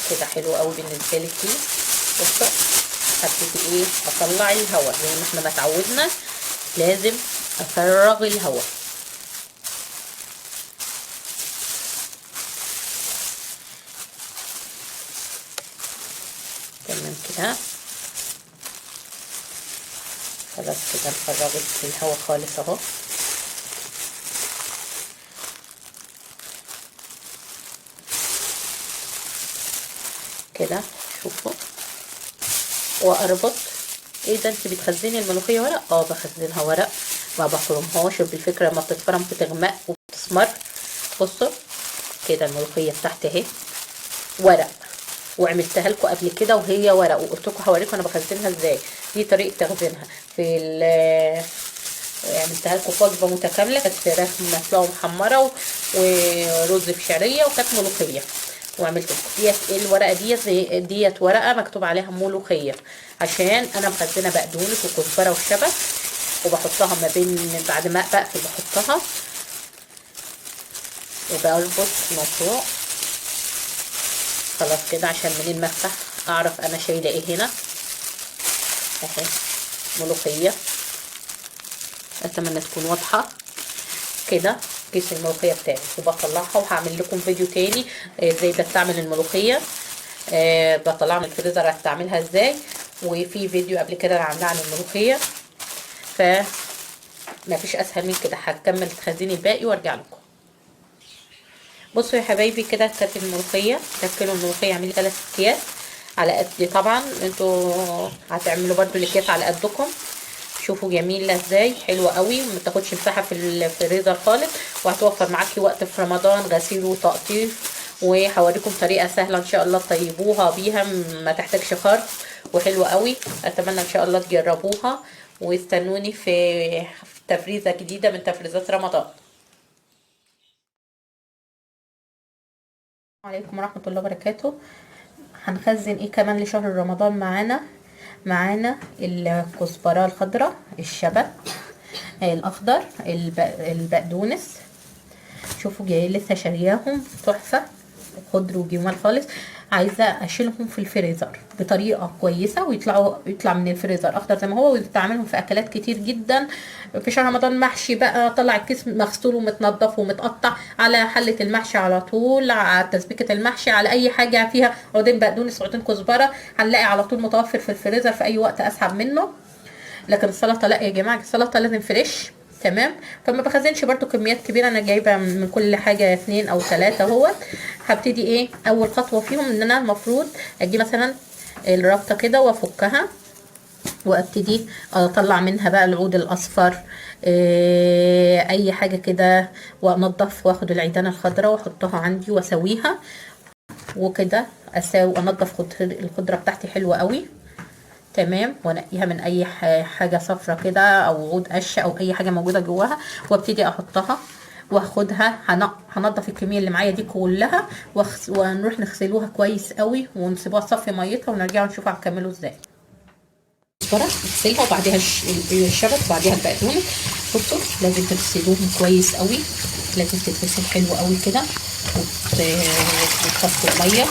كده. حلو قوي بالنسبه لي الكيس. بصوا هبتدي ايه اطلع الهواء زي ما احنا ما اتعودنا، لازم افرغ الهواء. تمام كده خلاص كده فرغت الهواء خالص اهو. كده شوفوا. واربط. ايه ده انت بتخزني الملوخيه ورق؟ بخزنها ورق، ما بفرمهاش. بالفكره لما بتتفرم بتغمق وبتسمر. بصوا كده الملوخيه بتاعتي اهي ورق، وعملتها لكم قبل كده وهي ورق، وقلت لكم هوريكم انا بخزنها ازاي. دي طريقه تخزينها عملتها لكم في وجبه متكامله، كانت فراخ مسلوقه ومحمره ورز بشعريه وكانت ملوخيه. وعملت ديت الورقه ديت ورقه مكتوب عليها ملوخيه، عشان انا مخزنه بقدونس وكزبره وشبت، وبحطها ما بين بعد ما بقفل بحطها وبربط موضوع. خلاص كده عشان منين ما افتح اعرف انا شايله ايه هنا. اهي ملوخيه، اتمنى تكون واضحه كده. كيس الملوخيه بتاعي وبطلعها، وهعمل لكم فيديو تاني ازاي بستعمل الملوخيه. بطلعها من الفريزر هستعملها ازاي، وفي فيديو قبل كده انا عاملاه عن الملوخيه. ما فيش اسهل من كده. هكمل تخزين الباقي وارجع لكم. بصوا يا حبايبي كده كانت الملوخيه، كيلو الملوخيه عامل 3 اكياس على قد. طبعا انتوا هتعملوا برضو الاكياس على قدكم. شوفوا جميله ازاي، حلوه قوي، ما تاخدش مساحه في الفريزر خالص، وهتوفر معاكي وقت في رمضان غسيل وتقطيف. وهوريكم طريقه سهله ان شاء الله تطيبوها بيها ما تحتاجش خرط، وحلوه قوي. اتمنى ان شاء الله تجربوها، واستنوني في تفريزه جديده من تفريزات رمضان. عليكم ورحمة الله وبركاته. هنخزن ايه كمان لشهر رمضان؟ معانا الكزبرة الخضراء، الشبت الاخضر، البقدونس. شوفوا جاي لسه شارياهم تحفة، خضر وجمال خالص. عايزه اشيلهم في الفريزر بطريقه كويسه يطلع من الفريزر اخضر زي ما هو، وتستعملهم في اكلات كتير جدا في شهر رمضان. محشي بقى، طلع الكيس مغسول ومتنضف ومتقطع على حله المحشي على طول، على تسبيكه المحشي، على اي حاجه فيها عودين بقدونس عودين كزبره، هنلاقي على طول متوفر في الفريزر في اي وقت اسحب منه. لكن السلطه لا يا جماعه، السلطه لازم فريش. تمام. فما بخزنش برضو كميات كبيره، انا جايبه من كل حاجه 2 أو 3 اهوت. هبتدي ايه اول خطوه فيهم؟ ان انا المفروض اجي مثلا الربطه كده وافكها، وابتدي اطلع منها بقى العود الاصفر، اي حاجه كده، وانضف واخد العيدان الخضراء واحطها عندي واسويها وكده. انضف الخضره بتاعتي حلوه قوي. تمام. وانقيها من اي حاجه صفرة كده او عود قش او اي حاجه موجوده جواها، وابتدي احطها واخدها. هنضف الكميه اللي معايا دي كلها ونروح نغسلوها كويس قوي ونسيبوها تصفي ميتها ونرجع نشوف هنكمله ازاي. الكزبره نغسلها وبعدها الشبت وبعدها البقدونس. بصوا لازم تغسلوهم كويس قوي، لازم تتغسل حلو قوي كده وتصفوا الميه،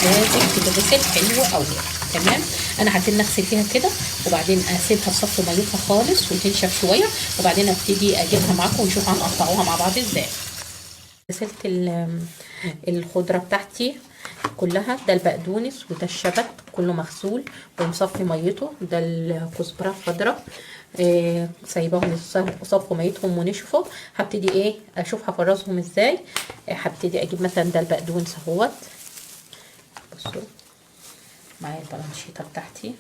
لازم تتغسل حلو قوي. تمام. انا هبتدي اغسل فيها كده وبعدين اسيبها تصفي ميتها خالص وتنشف شويه، وبعدين ابتدي اجيبها معاكم ونشوف هنقطعوها مع بعض ازاي. غسلت الخضره بتاعتي كلها، ده البقدونس وده الشبت كله مغسول ومصفي ميته، ده الكزبره الخضراء سايباهم صفوا ميتهم ونشفوا. هبتدي ايه اشوف هفرزهم ازاي. هبتدي اجيب مثلا ده البقدونس اهوت، بصوا معايا البلانشيطه بتاعتي،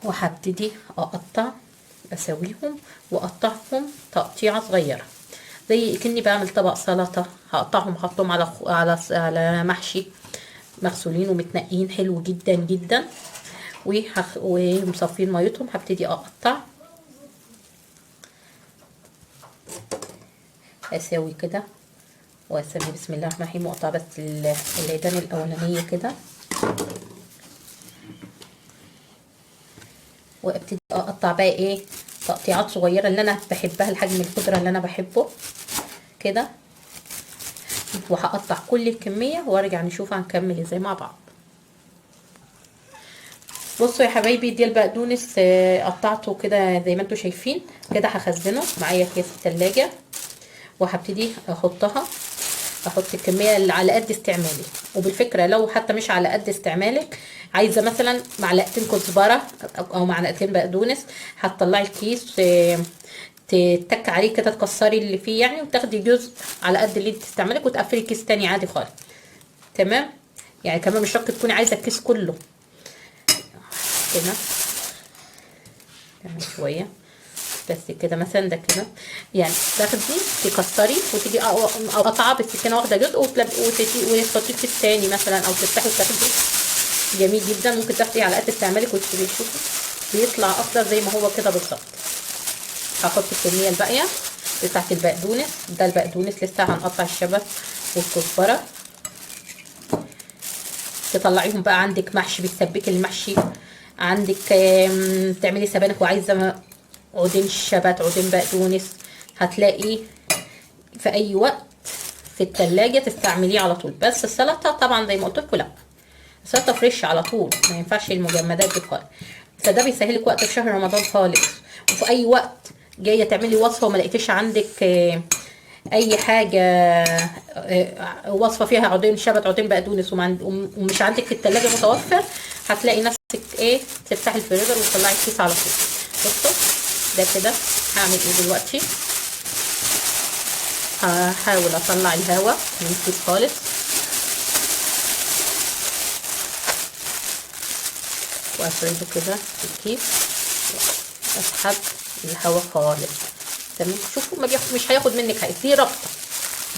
وهبتدي اقطع، اسويهم واقطعهم تقطيعه صغيره زي كني بعمل طبق سلطه. هقطعهم احطهم على محشي مغسولين ومتنقين حلو جدا جدا ومصفين ميتهم. هبتدي اقطع، اسوي كده واسمي بسم الله الرحمن الرحيم، واقطع بس العيدان الاولانيه كده، وابتدي اقطع بقى ايه تقطيعات صغيره اللي انا بحبها، الحجم الخضره اللي انا بحبه كده. وهقطع كل الكميه وارجع نشوف هنكمل ازاي مع بعض. بصوا يا حبايبي، دي البقدونس قطعته كده زي ما انتم شايفين كده. هخزنه معايا اكياس التلاجة وهبتدي احط الكميه اللي على قد استعمالي. وبالفكره لو حتى مش على قد استعمالك، عايزه مثلا معلقتين كزبره او معلقتين بقدونس، هتطلعي الكيس تتك عليه كده، تكسري اللي فيه يعني، وتاخدي جزء على قد اللي تستعملك وتقفلي كيس تاني عادي خالص. تمام. يعني كمان مش شرط تكوني عايزه الكيس كله كده. كمان شويه بس كده مثلا، ده كده يعني. تاخدي تكسري وتيجي قطعه بالسكينه واخده جزء وتحطيه في الثاني مثلا، او تفتحي وتاخدي. جميل جدا. ممكن تاخدي على قد استعمالك وتسيبيه، شوفي بيطلع اخضر زي ما هو كده بالظبط. هحط الكميه الباقيه بتاعت البقدونس، ده البقدونس لسه هنقطع الشبت والكزبره. تطلعيهم بقى عندك محشي، بتسبكي المحشي عندك، تعملي سبانخ وعايزه عودين شبت عودين بقدونس، هتلاقي في اي وقت في التلاجة تستعمليه على طول. بس السلطه طبعا زي ما قلت لكم لا، السلطه فريش على طول، ما ينفعش المجمدات دي خالص. فده بيسهلك وقت في شهر رمضان خالص. وفي اي وقت جايه تعملي وصفه وما لقيتيش عندك اي حاجه وصفه فيها عودين شبت عودين بقدونس ومش عندك في التلاجة متوفر، هتلاقي نفسك ايه تفتحي الفريزر وتطلعي الكيس على طول. بصوا ده كده. هعمل ايه دلوقتي؟ هحاول اطلع الهواء من الكيس خالص، وافرده كده في الكيس واسحب الهواء خالص. تمام. شوفوا مش هياخد منك حاجه. دي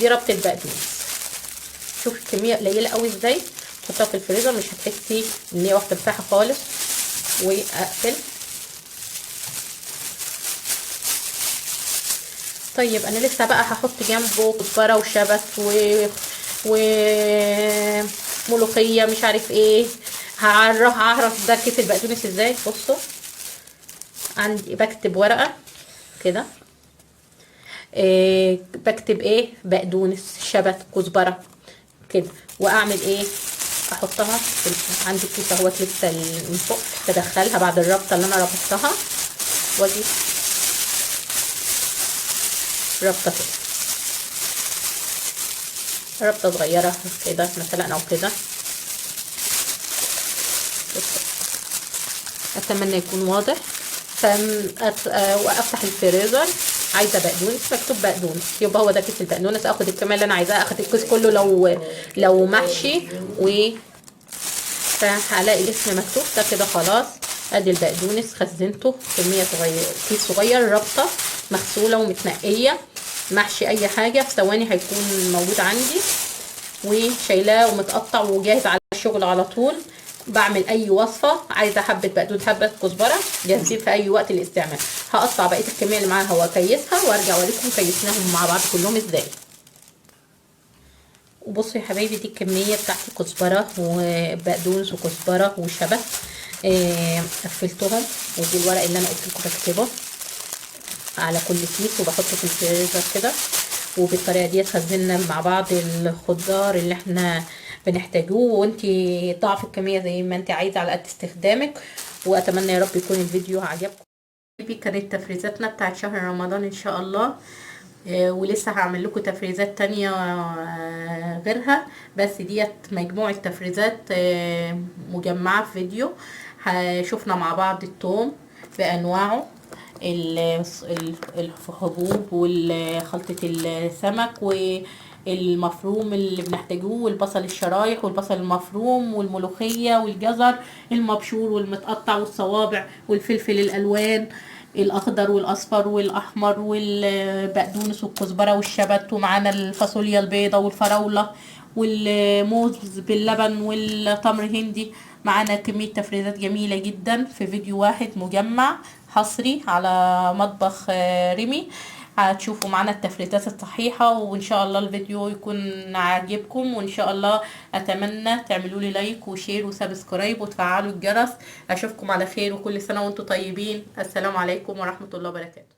ربطه البقدونس. شوفي الكميه قليله قوي ازاي. تحطها في الفريزر مش هتحسي ان هي واخده مساحه خالص. واقفل طيب انا لسه بقى هحط جنبه كزبره وشبت وملوخيه مش عارف ايه. هعرف ده كيس البقدونس ازاي. بصوا عندي بكتب ورقه كده، بكتب ايه بقدونس شبت كزبره كده، واعمل ايه احطها في عندي الكيس اهوت لسه من فوق، بدخلها بعد الربطه اللي انا ربطتها، واجي ربطه كده، ربطه صغيره كده مثلا او كده. اتمنى يكون واضح. وافتح الفريزر. عايزه بقدونس، مكتوب بقدونس، يبقى هو ده كيس البقدونس. اخد الكميه اللي انا عايزاها، اخد الكيس كله لو محشي، فهلاقي الاسم مكتوب ده كده خلاص. ادي البقدونس خزنته كميه صغيره، كيس صغير، ربطه مغسوله ومتنقيه، محشي اي حاجه في ثواني هيكون موجود عندي، وشايلاه ومتقطع وجاهز على الشغل على طول. بعمل اي وصفه عايزه حبه بقدونس حبه كزبره جاهزين في اي وقت للاستعمال. هقطع بقيه الكميه اللي معاها واكيسها وارجع اوريكم كيسناهم مع بعض كلهم ازاي. وبصوا يا حبايبي دي الكميه بتاعتي كزبره وبقدونس وكزبره وشبت، قفلتهم، ودي الورق اللي انا قلت لكم بكتبه على كل كيس وبحطه في الفريزر كده. وبالطريقه دي خزنا مع بعض الخضار اللي احنا بنحتاجوه، وانتي ضعف الكميه زي ما انتي عايزه على قد استخدامك. واتمنى يا رب يكون الفيديو عجبكم. دي كانت تفريزاتنا بتاعت شهر رمضان ان شاء الله. ولسه هعمل لكم تفريزات تانية غيرها، بس ديت مجموعة تفريزات مجمعة في فيديو. شفنا مع بعض الثوم بأنواعه، الحبوب وخلطة السمك والمفروم اللي بنحتاجوه، والبصل الشرايح والبصل المفروم والملوخية والجزر المبشور والمتقطع والصوابع والفلفل الألوان الاخضر والاصفر والاحمر والبقدونس والكزبره والشبت، ومعانا الفاصوليا البيضاء والفراوله والموز باللبن والتمر هندي. معانا كميه تفريزات جميله جدا في فيديو واحد مجمع حصري على مطبخ ريمي. هتشوفوا معانا التفريزات الصحيحة، وان شاء الله الفيديو يكون عاجبكم، وان شاء الله اتمنى تعملوا لي لايك وشير وسبسكرايب وتفعلوا الجرس. اشوفكم على خير، وكل سنة وانتم طيبين. السلام عليكم ورحمة الله وبركاته.